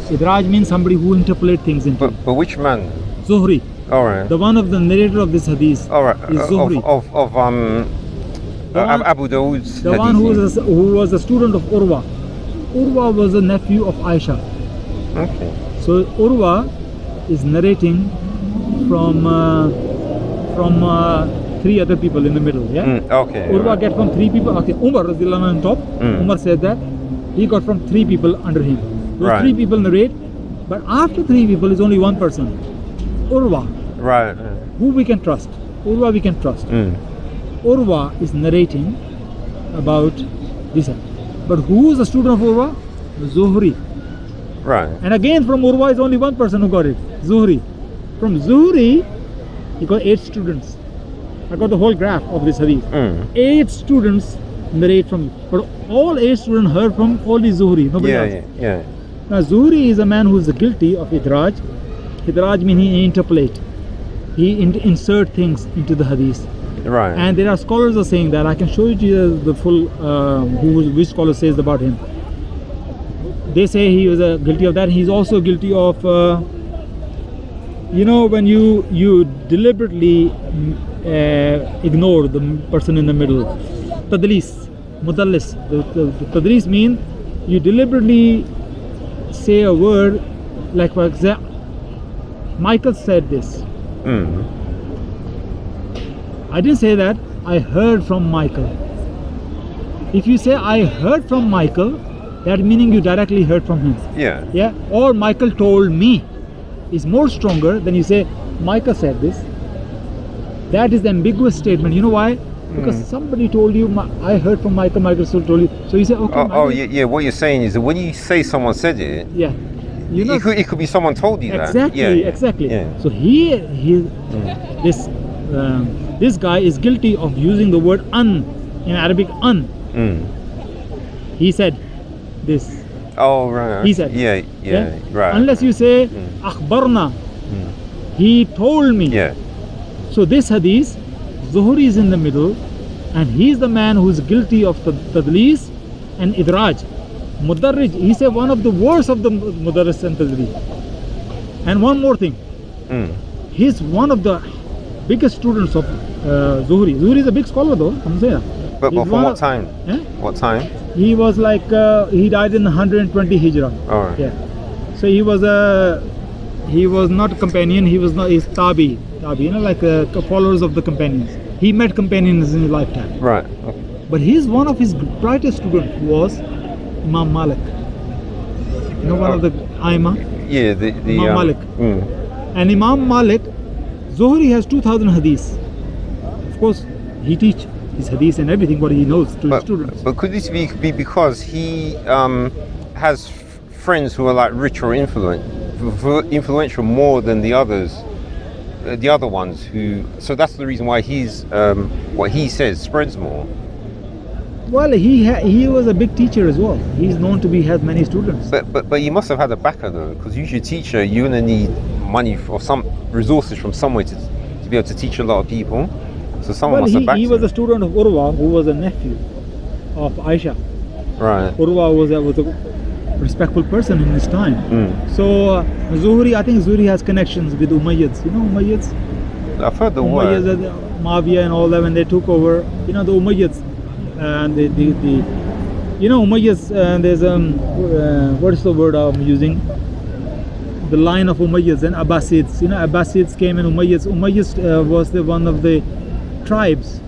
Idraj means somebody who interprets things into. But which man? Zuhri. All right. The one of the narrator of this hadith. All right. Is Zuhri. Abu Dawud's the hadith. one who was a student of Urwa. Urwa was a nephew of Aisha. Okay. So Urwa is narrating from 3 other people in the middle. Yeah. Okay. Urwa get from 3 people. Okay. Umar radhiyallahu anhu on top. Umar said that he got from 3 people under him. Those 3 people narrate, but after 3 people is only one person. Urwa. Right. Who we can trust? Urwa we can trust. Urwa is narrating about this. But who is the student of Urwa? Zuhri. Right. And again from Urwa is only one person who got it. Zuhri. From Zuhri, he got 8 students. I got the whole graph of this hadith. 8 students narrate from, but all 8 students heard from only Zuhri. Nobody else. Yeah. Now Zuhri is a man who is guilty of idraj. Idraj means he interpolate. He insert things into the hadith. Right. And there are scholars are saying that. I can show you the full which scholar says about him. They say he was guilty of that. He's also guilty of when you deliberately ignore the person in the middle. Tadlis, mudallis. The tadlis mean you deliberately say a word like, for example, Michael said this. I didn't say that I heard from Michael. If you say I heard from Michael, that meaning you directly heard from him. Yeah. Yeah, or Michael told me is more stronger than you say Michael said this. That is the ambiguous statement. You know why? Because somebody told you, I heard from Michael, Michael still told you. So you say, okay. Yeah. What you're saying is that when you say someone said it, Yeah. You know, it could be someone told you that. Exactly. Yeah. So this guy is guilty of using the word in Arabic He said this. Oh, right. He said. Yeah, right. Unless you say akhbarna, he told me. Yeah. So this hadith, Zuhri is in the middle, and he's the man who's guilty of tadlis and idraj. Mudarrij, he said one of the worst of the mudarris and tadlis. And one more thing, he's one of the biggest students of Zuhri. Zuhri is a big scholar though, I'm saying. But from what time? What time? He was like, he died in 120 Hijrah. All right. Yeah. So he was not a companion, he's tabi, like followers of the companions. He met companions in his lifetime. Right. But one of his brightest students was Imam Malik. You know, one of the Aima? Yeah, Imam Malik. And Imam Malik, Zuhri has 2,000 hadiths. Of course, he teach his hadiths and everything what he knows to his students. But could this be because he has friends who are like rich or influential more than the others, the other ones who? So that's the reason why he's what he says spreads more. Well, he was a big teacher as well. He's known to have many students. But you must have had a backer though, because usually a teacher, you're gonna need money or some resources from somewhere to be able to teach a lot of people. So someone must have backed he him. was a student of Urwa, who was a nephew of Aisha. Right. Urwa was a respectful person in his time. So Zuhri, I think Zuhri has connections with Umayyads. You know Umayyads? I've heard the Umayyads, word. Muawiyah and all that, when they took over, you know, the Umayyads. And the you know Umayyads, there's what is the word I'm using? The line of Umayyads and Abbasids. You know, Abbasids came and Umayyads was one of the tribes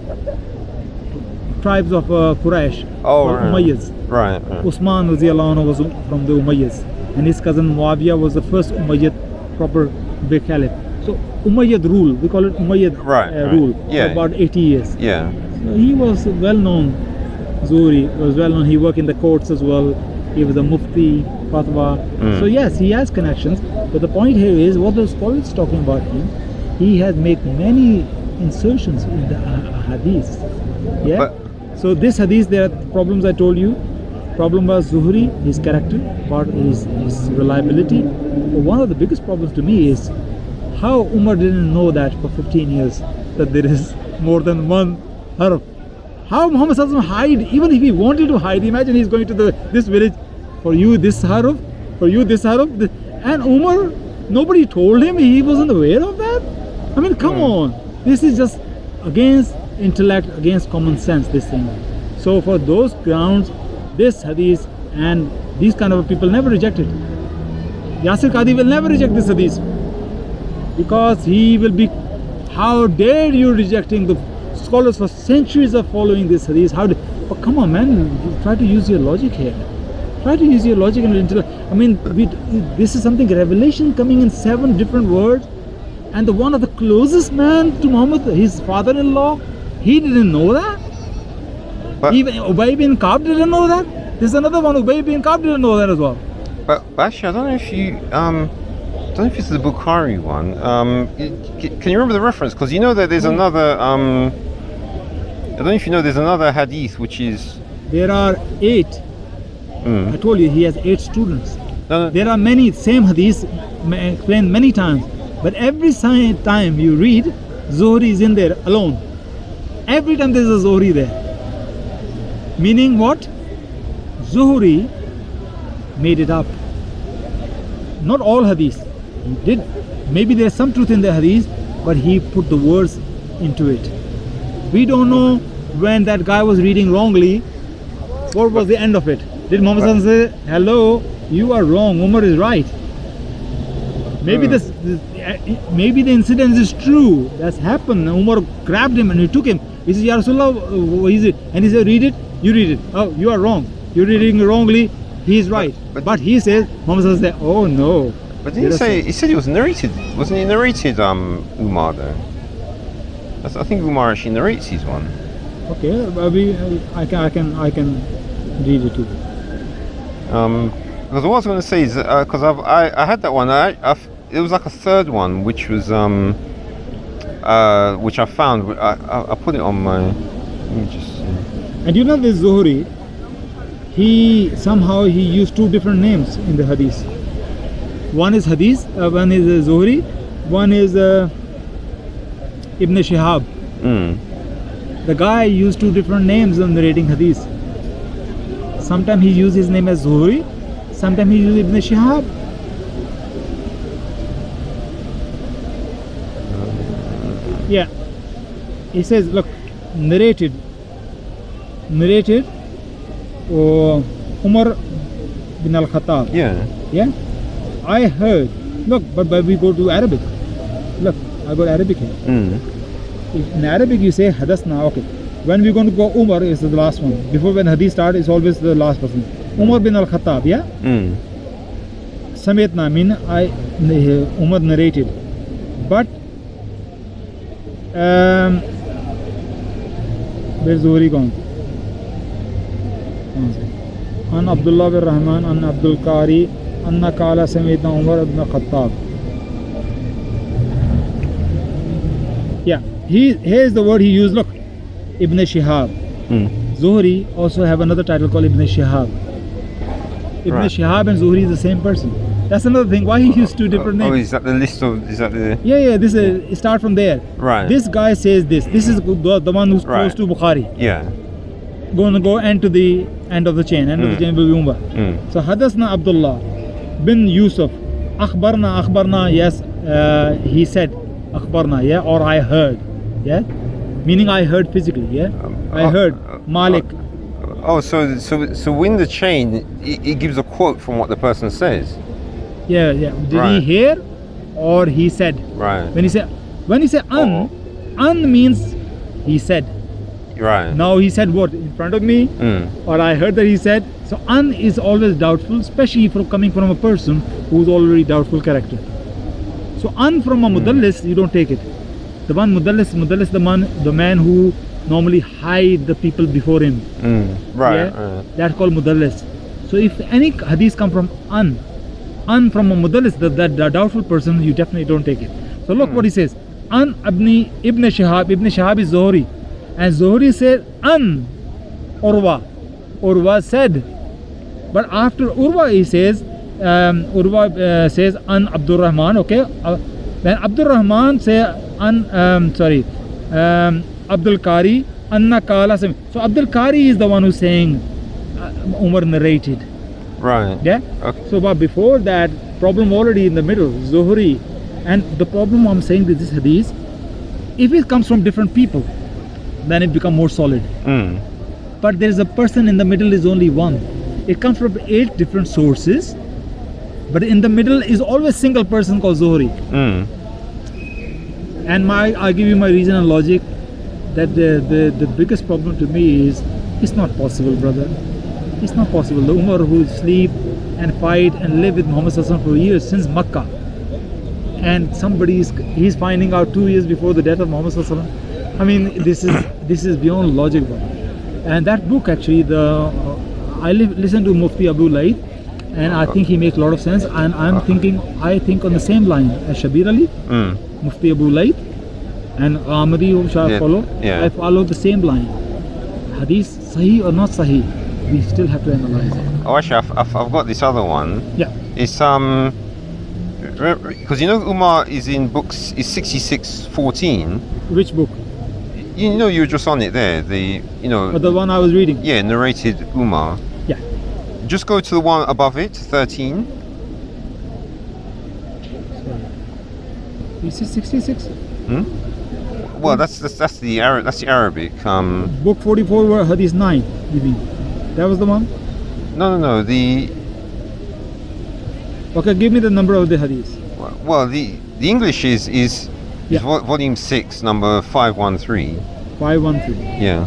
of Quraysh. Right. Umayyads. Right. Usman radiallahu anhu was from the Umayyads, and his cousin Muawiyah was the first Umayyad proper big caliph. So Umayyad rule, we call it Umayyad rule, about 80 years. Yeah. So he was well known. Zuhri was well known. He worked in the courts as well. He was a mufti, fatwa. So yes, he has connections. But the point here is, what the scholars talking about him, he has made many insertions in the hadith. Yeah. So this hadith, there are problems I told you. Problem was Zuhri, his character, part his reliability. But one of the biggest problems to me is how Umar didn't know that for 15 years that there is more than one harf. How Muhammad Sallallahu Alaihi Wasallam hide, even if he wanted to hide, imagine he's going to this village, for you this harf, for you this harf, and Umar, nobody told him, he wasn't aware of that. I mean, come on, this is just against intellect, against common sense, this thing. So for those grounds, this hadith and these kind of people never reject it. Yasir Qadi will never reject this hadith, because he will be, how dare you rejecting the scholars for centuries of following this hadith. But come on man, try to use your logic here. Try to use your logic and intellect. I mean, this is something, revelation coming in 7 different words, and the one of the closest man to Muhammad, his father-in-law, he didn't know that. But even Ubay bin Ka'b didn't know that. There's another one, Ubay bin Ka'b didn't know that as well. But actually, I don't know if you I don't know if it's the Bukhari one. Can you remember the reference? Because you know that there's another. I don't know if you know there's another hadith which is. There are 8. I told you he has 8 students. No. There are many same hadiths explained many times, but every time you read, Zuhri is in there alone. Every time there's a Zuhri there. Meaning what? Zuhri made it up. Not all hadith. He did. Maybe there's some truth in the hadith, but he put the words into it. We don't know when that guy was reading wrongly, what was the end of it. Did Muhammad say, hello, you are wrong, Umar is right? Maybe maybe the incident is true. That's happened. Umar grabbed him and he took him. He said, Ya Rasulullah, what is it? And he said, read it. You read it. Oh, you are wrong. You're reading wrongly. He's right. But he says, Muhammad says, oh no. But didn't he say? He said it was narrated. Wasn't he narrated? Umar though. I think Umar actually narrates his one. Okay, I can read it too. Because what I was going to say is, because I had that one. It was like a third one, which was which I found. I put it on my. Let me just see. And you know this Zuhri, he used two different names in the hadith. One is hadith, one is Zuhri, one is Ibn Shihab. The guy used two different names in narrating hadith. Sometimes he used his name as Zuhri, sometimes he used Ibn Shihab. Yeah, he says, look, narrated Umar bin al-Khattab. Yeah, I heard. Look, but we go to Arabic. Look, I got Arabic here. If in Arabic you say Hadathna, okay. When we're going to go Umar is the last one. Before when Hadith starts, it's always the last person. Umar bin al-Khattab, yeah? Samitna, Umar narrated. But where's Zuhri gone? An Abdullah bin Rahman, an Abdul Qari, anna Kala Samitna Umar ibn al-Khattab. Yeah, here's the word he used. Look, Ibn Shihab. Zuhri also have another title called Ibn Shihab. Ibn Shihab and Zuhri is the same person. That's another thing. Why he used two different names? Oh, is that the list of? Is that the? Yeah. This is start from there. Right. This guy says this. This is the one who's close to Bukhari. Yeah. Going to go end to the end of the chain. End of the chain will be Umar. So Hadathna Abdullah bin Yusuf. Akhbarna. Yes, he said akhbarna. Yeah, or I heard. Yeah, meaning I heard physically. Yeah, I heard Malik. Oh, so in the chain, it gives a quote from what the person says. Yeah. Did he hear, or he said? Right. When he say un means he said. Right. Now he said what in front of me, or I heard that he said. So un is always doubtful, especially coming from a person who's already doubtful character. So un from a mudallis, you don't take it. The one mudallis, the man who normally hide the people before him. Right. That's called mudallis. So if any hadith come from un from a mudallis, that doubtful person, you definitely don't take it. So look what he says. An Ibn Shihab. Ibn Shihab is Zuhri. And Zuhri said an Urwa. Urwa said. But after Urwa he says, says an Abdul Rahman. Okay. Then Abdul Rahman say Abdul Qari anna Kala. So Abdul Qari is the one who's saying Umar narrated. Right. Yeah. Okay. So but before that, problem already in the middle, Zuhri. And the problem I'm saying with this hadith, if it comes from different people, then it becomes more solid. But there is a person in the middle is only one. It comes from 8 different sources, but in the middle is always single person called Zuhri. And I'll give you my reason and logic that the biggest problem to me is it's not possible, brother. It's not possible. The Umar who sleep and fight and live with Muhammad Sallallahu Alaihi Wasallam for years since Makkah, and he's finding out 2 years before the death of Muhammad Sallallahu Alaihi Wasallam. I mean, this is beyond logic, bro. And that book actually, I listen to Mufti Abu Laid, and I think he makes a lot of sense. And I think on the same line as Shabir Ali, Mufti Abu Laid, and Ahmadi, which I follow. Yeah. I follow the same line. Hadith Sahih or not Sahih, we still have to analyze it. Oh, actually, I've got this other one. Yeah. It's because Umar is in books is 66:14. Which book? You were just on it there. The one I was reading. Yeah, narrated Umar. Yeah. Just go to the one above it, 13. Is it 66? Well, that's the Arabic. Book 44, where Hadith 9. You mean? That was the one? No. Okay, give me the number of the Hadith. Well, the English is Yeah. volume 6, number 513. 513. Yeah.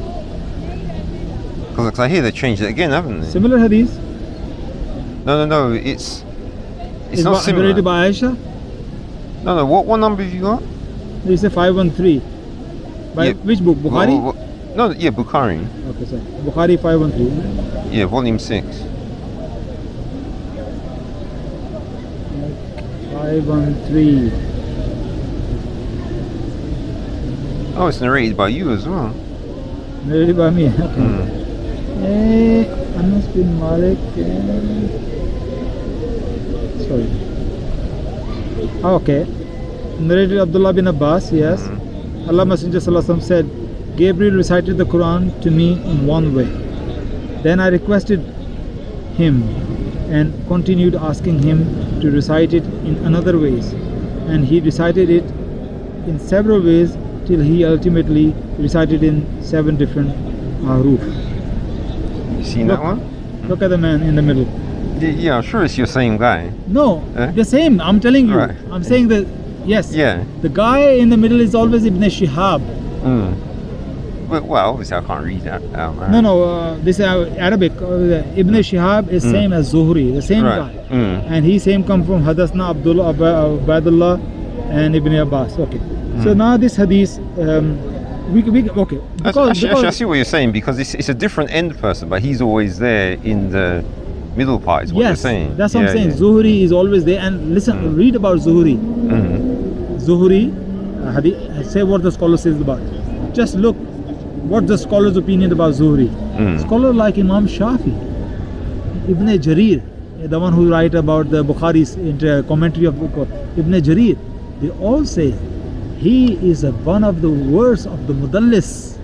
Because I hear they changed it again, haven't they? Similar hadith? No. It's Is not similar. narrated by Aisha? No. What number have you got? They say 513. By Yeah. which book? Bukhari? No, yeah, Bukhari. Okay, sorry. Bukhari 513. Yeah, volume 6. 513. Oh, it's narrated by you as well. Narrated by me. Okay. Anas bin Malik. Sorry. Okay. Narrated Abdullah bin Abbas, yes. Allah Messenger Sallallahu Alaihi Wasallam said, Gabriel recited the Quran to me in one way. Then I requested him and continued asking him to recite it in another ways. And he recited it in several ways till he ultimately recited in 7 different haruf. You seen that one? Look at the man in the middle. Yeah, I'm sure it's your same guy. No, Eh? the same. I'm telling you. Right. I'm saying that, yes. Yeah. The guy in the middle is always Ibn Shihab. Well, obviously I can't read that. No, this is Arabic. Ibn Shihab is same as Zuhri, the same Right. guy. And he same come from Hadathna Abdullah, Abdullah and Ibn Abbas. Okay. So now this hadith, okay. Actually, I see what you're saying, because it's a different end person, but he's always there in the middle part, is what you're Yes, saying. that's what I'm saying. Yeah. Zuhri is always there. And listen, read about Zuhri. Zuhri, hadith, say what the scholar says about it. Just look what the scholar's opinion about Zuhri. Scholar like Imam Shafi, Ibn Jarir, the one who write about the Bukhari's commentary of book, Ibn Jarir, they all say he is one of the worst of the Mudallis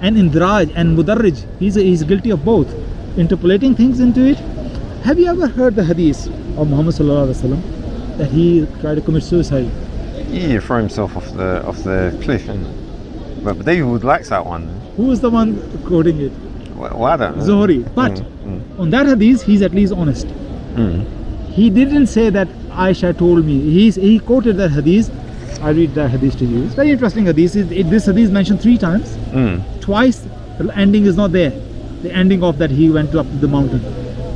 and Indraj and Mudarrij. He's guilty of both, interpolating things into it. Have you ever heard the hadith of Muhammad Sallallahu Alaihi Wasallam that he tried to commit suicide? He threw himself off the cliff, but David Wood likes that one. Who is the one quoting it? Well, I don't know. Zuhri. But on that hadith, he's at least honest. He didn't say that Aisha told me. He quoted that hadith. I'll read that hadith to you. It's very interesting hadith. This hadith is mentioned 3 times. Twice the ending is not there. The ending of that he went up to the mountain.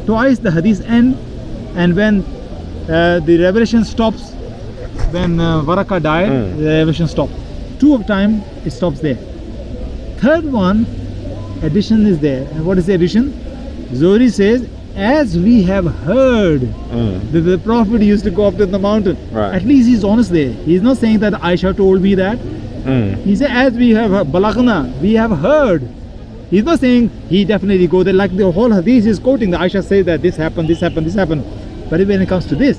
Twice the hadith end, and when the revelation stops, when Waraka died, the revelation stopped. 2 of time it stops there. Third one, addition is there. And what is the addition? Zuhri says, as we have heard that the Prophet used to go up to the mountain. Right. At least he's honest there. He's not saying that Aisha told me that. He said, as we have balagna, we have heard. He's not saying he definitely go there. Like the whole hadith is quoting that Aisha says that this happened, this happened, this happened. But when it comes to this,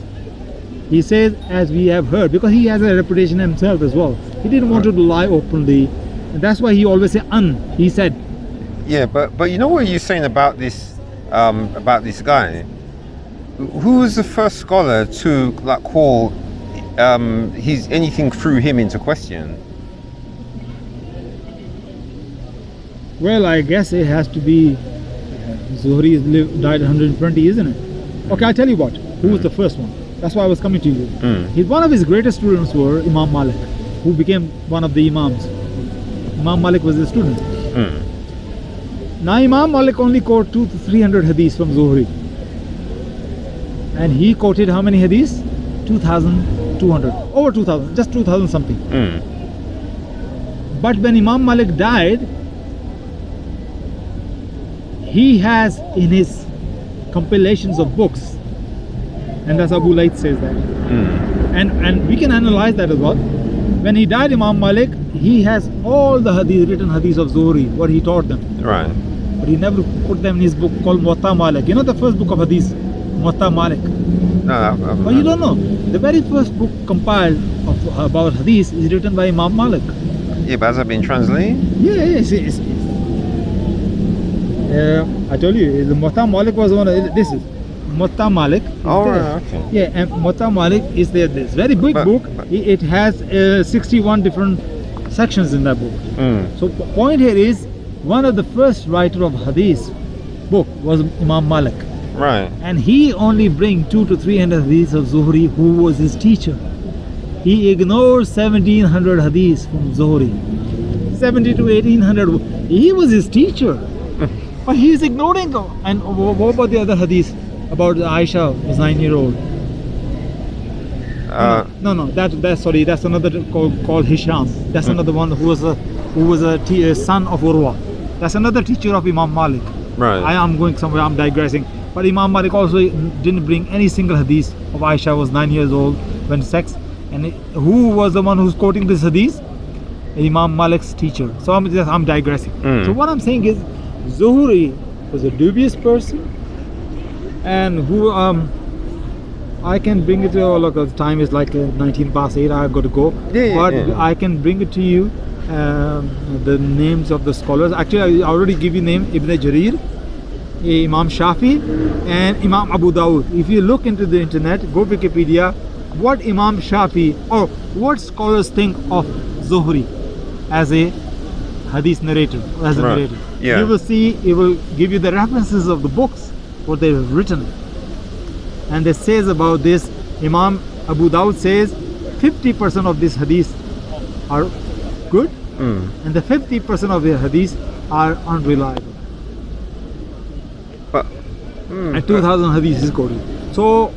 he says, as we have heard, because he has a reputation himself as well. He didn't want to lie openly. And that's why he always said, he said. Yeah, but you know what you're saying about this guy? Who was the first scholar to call anything through him into question? Well, I guess it has to be Zuhri died 120, isn't it? Okay, I'll tell you what. Who was the first one? That's why I was coming to you. One of his greatest students were Imam Malik, who became one of the Imams. Imam Malik was his student. Now Imam Malik only quoted 200 to 300 hadiths from Zuhri. And he quoted how many hadiths? 2,200. Over 2,000, just 2,000 something. But when Imam Malik died, he has in his compilations of books, and that's Abu Layth says that. And we can analyze that as well. When he died, Imam Malik, he has all the written hadiths of Zuhri, what he taught them. Right. But he never put them in his book called Muwatta Malik. You know the first book of hadith, Muwatta Malik? No, But you don't know. The very first book compiled about hadith is written by Imam Malik. Yeah, but has that been translated? Yes. I told you, the Muwatta Malik was one of this is Muwatta Malik. Oh, right, okay. Yeah, and Muwatta Malik is there. This very big book. It has 61 different sections in that book. So point here is, one of the first writer of hadith book was Imam Malik. Right. And he only bring 200 to 300 hadiths of Zuhri, who was his teacher. He ignored 1700 hadiths from Zuhri. 70 to 1800. He was his teacher. But he is ignoring them. And what about the other hadith about Aisha was 9-year-old? No. That's another called Hisham. That's another one who was a son of Urwa. That's another teacher of Imam Malik. Right. I am going somewhere. I'm digressing. But Imam Malik also didn't bring any single hadith of Aisha was 9 years old when sex. And who was the one who's quoting this hadith? Imam Malik's teacher. So I'm digressing. So what I'm saying is, Zuhri was a dubious person, and who I can bring it to you. Look, the time is like 19 past 8. I've got to go. I can bring it to you the names of the scholars. Actually, I already give you name Ibn Jarir, Imam Shafi, and Imam Abu Dawud. If you look into the internet, go Wikipedia, what Imam Shafi or what scholars think of Zuhri as a hadith narrator, as a narrator. Yeah. You will see, it will give you the references of the books, what they have written. And it says about this, Imam Abu Dawud says 50% of these hadiths are good, and the 50% of the hadiths are unreliable. But And 2000 hadiths is quoted. So,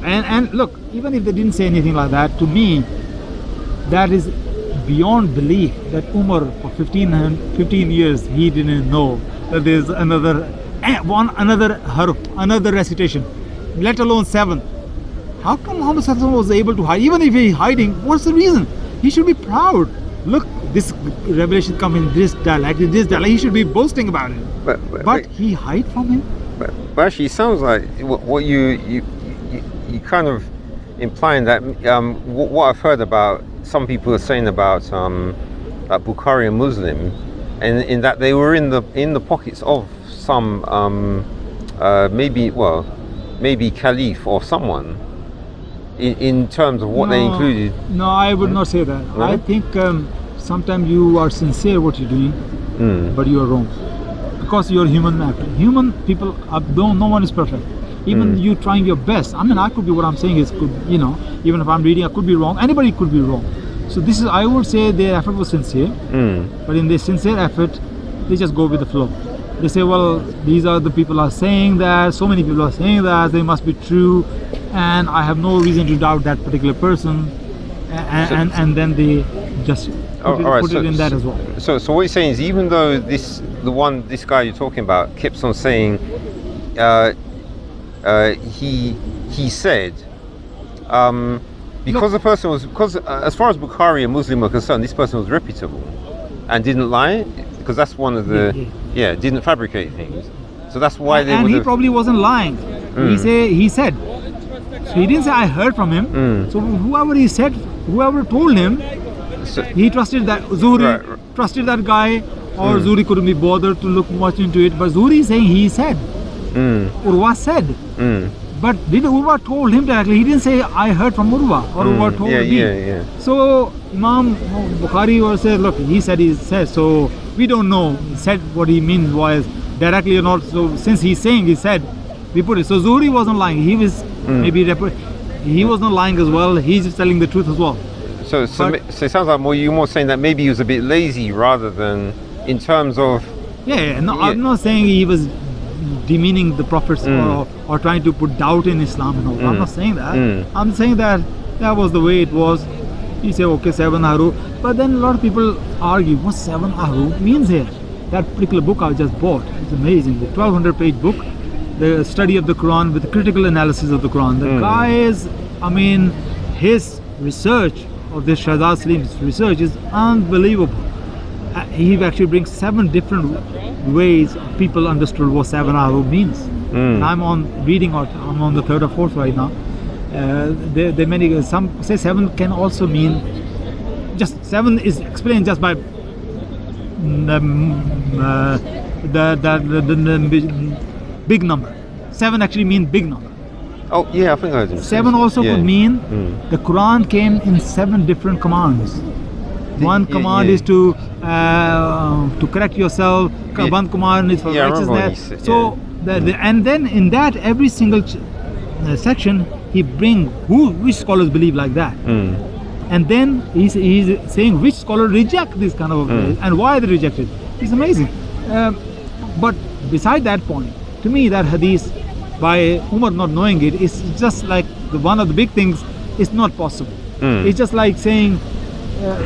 and look, even if they didn't say anything like that, to me, that is beyond belief that Umar for 15 years he didn't know that there's another harf, another recitation, let alone 7. How come Muhammad Sallallahu was able to hide? Even if he's hiding, what's the reason? He should be proud. Look, this revelation comes in this dialect, he should be boasting about it. But he hide from him. But actually, it sounds like what you kind of implying that what I've heard about some people are saying about that Bukhari and Muslim, and in that they were in the pockets of some maybe caliph or someone in terms of what they included. No, I would not say that. Really? I think sometimes you are sincere what you're doing, but you are wrong, because you're human matter. Human people no one is perfect. Even you trying your best. I mean, I could be, what I'm saying is, even if I'm reading, I could be wrong. Anybody could be wrong. So this is, I would say their effort was sincere, but in their sincere effort, they just go with the flow. They say, well, these are the people are saying that, so many people are saying that, they must be true, and I have no reason to doubt that particular person, and then they just put it in that as well. So what you're saying is, even though this guy you're talking about keeps on saying, he said, because as far as Bukhari and Muslim are concerned, this person was reputable and didn't lie, because that's one of the didn't fabricate things. So that's why they. And he probably wasn't lying. He said. So he didn't say I heard from him. So whoever told him, he trusted that Zuhri trusted that guy, or Zuhri couldn't be bothered to look much into it. But Zuhri is saying he said. Urwa said. But did Urwa told him directly? He didn't say I heard from Urwa, or Urwa told me. So Imam Bukhari said, look, he said. So we don't know. He said what he means was directly or not. So since he's saying he said, we put it. So Zuhri wasn't lying. He was he was not lying as well. He's just telling the truth as well. So it sounds like you're more saying that maybe he was a bit lazy rather than in terms of. I'm not saying he was demeaning the prophets or trying to put doubt in Islam and all. I'm not saying that. I'm saying that was the way it was. He said, okay, 7 Ahru. But then a lot of people argue what 7 Ahru means here. That particular book I just bought, it's amazing. The 1200-page book, the study of the Quran with critical analysis of the Quran. The guy is, his research of this Shahzad Salim's research is unbelievable. He actually brings 7 different ways people understood what 7 Ahru means. And I'm on the 3rd or 4th right now. There many, some say 7 can also mean, just 7 is explained just by the big number. 7 actually means big number. Oh yeah, I think I heard him. 7 also could mean the Quran came in 7 different commands. One command is to correct yourself. One command is for righteousness. And then in that every single section he bring which scholars believe like that, and then he's saying which scholar reject this kind of and why they reject it. It's amazing. But beside that point, to me that hadith by Umar not knowing it is just like one of the big things. It's not possible. It's just like saying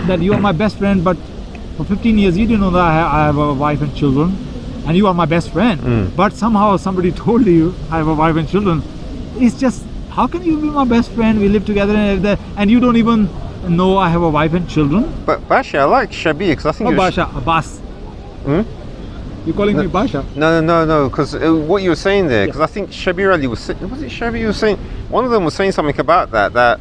that you are my best friend, but for 15 years you didn't know that I have a wife and children, and you are my best friend, but somehow somebody told you I have a wife and children. It's just, how can you be my best friend? We live together and you don't even know I have a wife and children. But Basha, I like Shabir because I think it was... Basha, Abbas. You're calling me Basha? No, because what you were saying there, because I think Shabir Ali was it Shabir was saying, one of them was saying something about that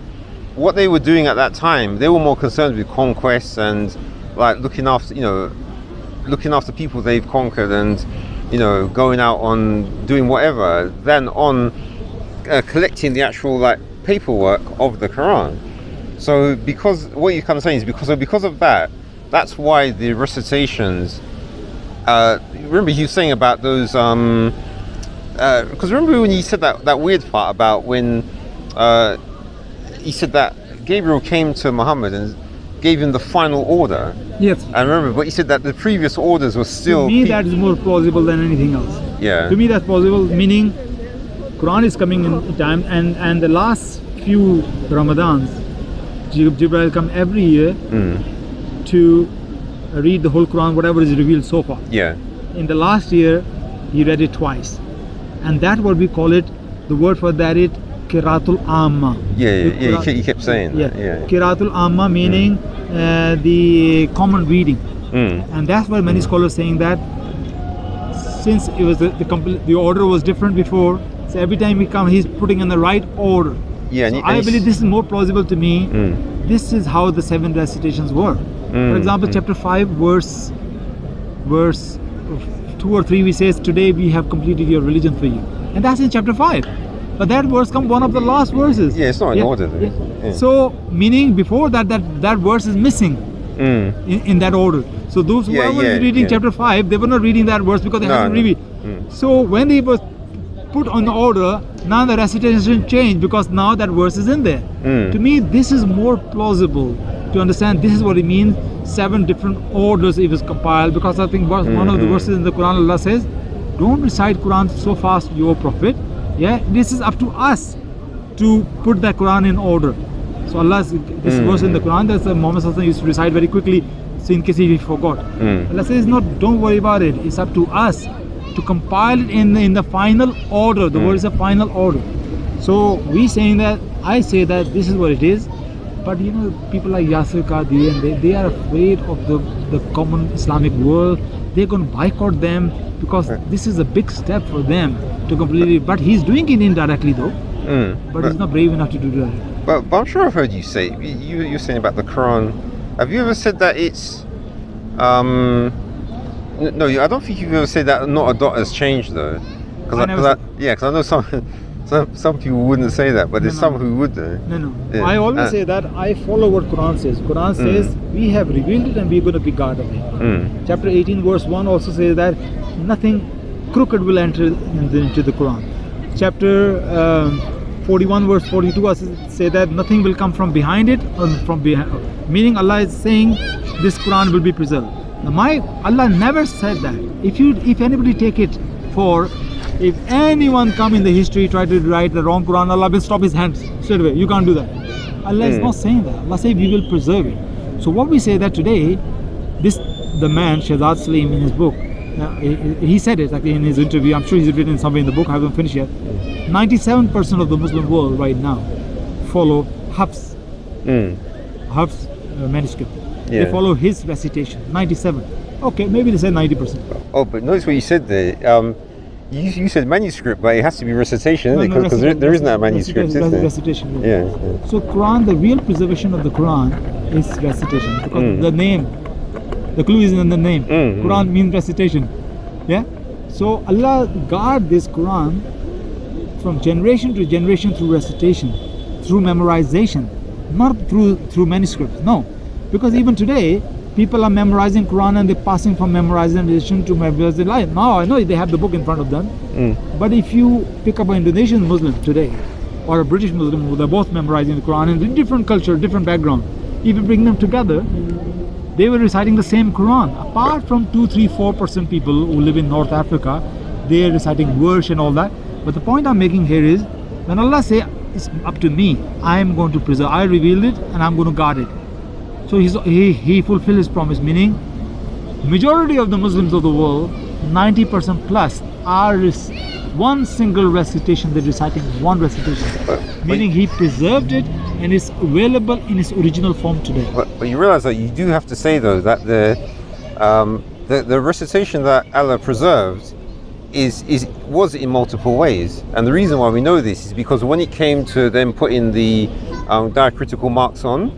what they were doing at that time, they were more concerned with conquests and like looking after people they've conquered and going out on doing whatever than on collecting the actual like paperwork of the Quran. So because what you're kind of saying is because of that, that's why the recitations. Remember he was saying about those because remember when he said that weird part about when he said that Gabriel came to Muhammad and gave him the final order. Yes. I remember, but he said that the previous orders were still... To me that is more plausible than anything else. Yeah. To me that's plausible, meaning Quran is coming in time, and the last few Ramadans Jibreel come every year to read the whole Quran, whatever is revealed so far. Yeah. In the last year he read it twice, and that what we call it, the word for that is Qiraatul Amma. Yeah, he kept saying that. Yeah. Qiraatul Amma meaning the common reading, and that's why many scholars saying that since it was the order was different before, so every time he come he's putting in the right order. Yeah, so I believe this is more plausible to me. This is how the 7 recitations were. For example, chapter 5 verse 2 or 3 we says, today we have completed your religion for you, and that's in chapter 5. But that verse comes one of the last verses. Yeah, it's not in order. Yeah. So meaning before that verse is missing in that order. So those who were reading chapter 5, they were not reading that verse because they haven't read it. So when they was put on the order, now the recitation changed because now that verse is in there. To me, this is more plausible to understand. This is what it means. 7 different orders it was compiled, because I think one of the verses in the Quran, Allah says, "Don't recite Quran so fast, your Prophet." Yeah, this is up to us to put the Quran in order. So Allah's this verse in the Quran that Muhammad Sallallahu Alaihi Wasallam used to recite very quickly, so in case he forgot. Allah says, "No, don't worry about it. It's up to us to compile it in the final order." The word is a final order. So we saying that, I say that this is what it is. But people like Yasir Qadhi, and they are afraid of the common Islamic world. They're going to boycott them because this is a big step for them to completely. But he's doing it indirectly though. But he's not brave enough to do that. But I'm sure I've heard you say, you're saying about the Quran. Have you ever said that it's no, I don't think you've ever said that not a dot has changed though. Because I know some people wouldn't say that, but there's some who would do. No. Yeah. I always say that I follow what Quran says. Quran says we have revealed it and we're going to be guard of it. Chapter 18 verse 1 also says that nothing crooked will enter into the Quran. Chapter 41 verse 42 also say that nothing will come from behind it or from behind. Meaning Allah is saying this Quran will be preserved. Now Allah never said that. If anybody take it for, if anyone come in the history try to write the wrong Quran, Allah will stop his hands straight away. You can't do that. Allah is not saying that. Allah says we will preserve it. So what we say that today, the man Shahzad Salim in his book, he said it like in his interview. I'm sure he's written somewhere in the book. I haven't finished yet. 97% of the Muslim world right now follow Hafs manuscript. They follow his recitation. 97. Okay, maybe they said 90%. Oh, but notice what you said there. You said manuscript, but it has to be recitation, isn't it? Because there isn't that manuscript, is there? Recitation. Yeah. So Quran, the real preservation of the Quran is recitation, because the name, the clue is in the name. Quran means recitation. Yeah. So Allah guard this Quran from generation to generation through recitation, through memorization, not through manuscripts. No, because even today people are memorizing Quran and they're passing from memorization to memorization. Now I know they have the book in front of them, But if you pick up an Indonesian Muslim today or a British Muslim who they're both memorizing the Quran and in different culture, different background, if you bring them together, they were reciting the same Quran. Apart from 2, 3, 4% people who live in North Africa, they are reciting verse and all that. But the point I'm making here is, when Allah say it's up to me, I am going to preserve, I revealed it and I'm going to guard it. So he fulfilled his promise, meaning majority of the Muslims of the world, 90% plus, are one single recitation. They're reciting one recitation, meaning he preserved it and it's available in its original form today. But you realize that you do have to say though that the recitation that Allah preserved was in multiple ways, and the reason why we know this is because when it came to them putting the diacritical marks on,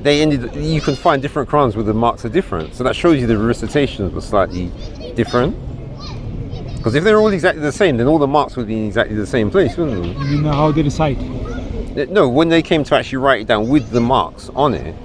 you can find different Qurans where the marks are different, so that shows you the recitations were slightly different. Because if they're all exactly the same, then all the marks would be in exactly the same place, wouldn't they? You know how they recite? No, when they came to actually write it down with the marks on it,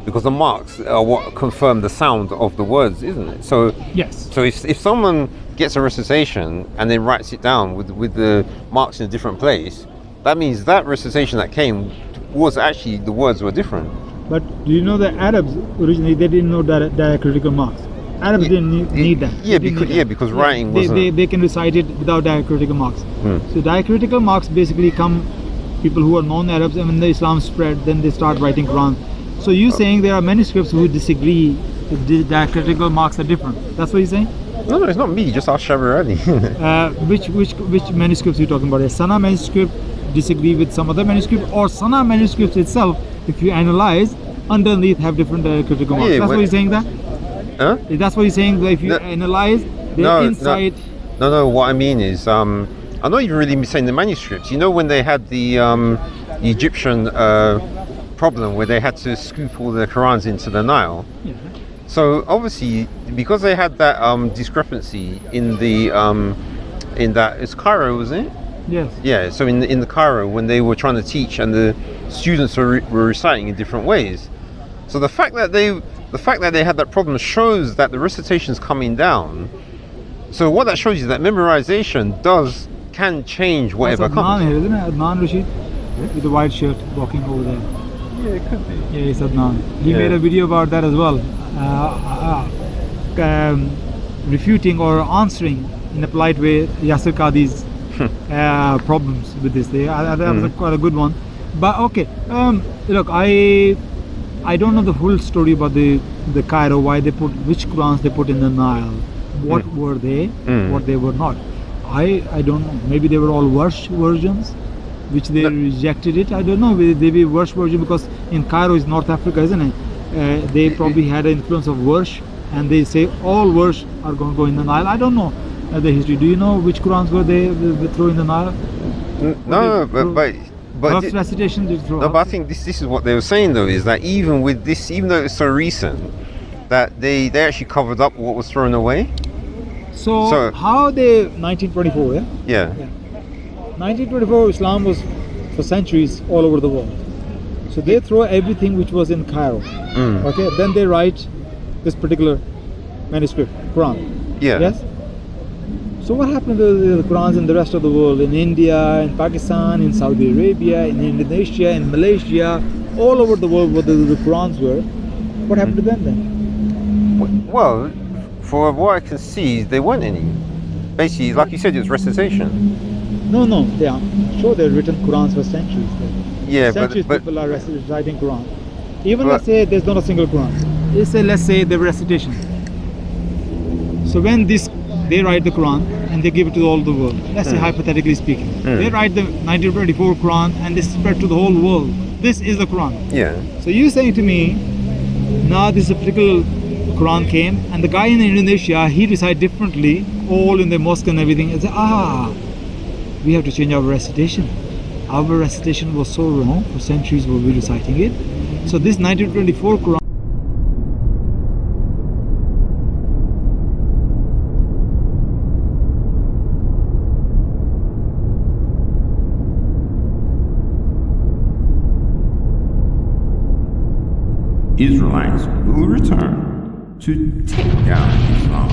because the marks are what confirm the sound of the words, isn't it? So yes. So if someone gets a recitation and then writes it down with the marks in a different place, that means that recitation that came was actually, the words were different. But do you know that Arabs originally, they didn't know diacritical marks. Arabs didn't need that. Because writing wasn't... They can recite it without diacritical marks. So diacritical marks basically come, people who are non-Arabs, and when the Islam spread, then they start writing Quran. So you're saying there are manuscripts who disagree if the diacritical marks are different. That's what you're saying? No, it's not me, just ask Shabarani. Which manuscripts are you talking about? A Sana manuscript disagree with some other manuscript, or Sana manuscripts itself, if you analyze, underneath have different diacritical marks. That's what you're saying there? Huh? That's what you're saying, that if you analyze, they're inside... No, what I mean is, I'm not even really saying the manuscripts. You know when they had the Egyptian problem where they had to scoop all the Qurans into the Nile? Yeah. So obviously, because they had that discrepancy in it's Cairo, wasn't it? Yes. Yeah, so in the Cairo, when they were trying to teach and the students were reciting in different ways. So the fact that they had that problem shows that the recitation's coming down. So what that shows you is that memorization can change whatever That's comes. Adnan here, isn't it? Adnan Rashid with the white shirt walking over there. Yeah, it could be. Yeah, it's Adnan. He made a video about that as well, refuting or answering in a polite way Yasser Qadhi's problems with this. That was quite a good one. But okay, look, I don't know the full story about the Cairo, why they put, which Qurans they put in the Nile, what were they, what they were not. I don't know. Maybe they were all worse versions, which they rejected it. I don't know. They be worse version because in Cairo is North Africa, isn't it? They probably had an influence of worse, and they say all worse are going to go in the Nile. I don't know the history. Do you know which Qurans were they throw in the Nile? No, but recitation did throw. No, but I think this is what they were saying though, is that even with this, even though it's so recent, that they actually covered up what was thrown away. So how they 1924? Yeah. 1924, Islam was for centuries all over the world. So they throw everything which was in Cairo. Okay, then they write this particular manuscript, Quran. Yeah. Yes. So what happened to the Qurans in the rest of the world? In India, in Pakistan, in Saudi Arabia, in Indonesia, in Malaysia, all over the world where the Qurans were. What happened to them then? Well, for what I can see, there weren't any. Basically, like you said, it was recitation. No, they are sure they've written Qurans for centuries. Yeah, centuries but people are reciting Quran. Even let's say there's not a single Quran. Let's say the recitation. So when they write the Quran and they give it to all the world. Let's say hypothetically speaking, they write the 1924 Quran and they spread to the whole world. This is the Quran. Yeah. So you're saying to me, now this particular Quran came and the guy in Indonesia, he recited differently, all in the mosque and everything, and say, we have to change our recitation. Our recitation was so wrong, for centuries we were reciting it. So this 1924 Quran Israelites will return to take down Islam.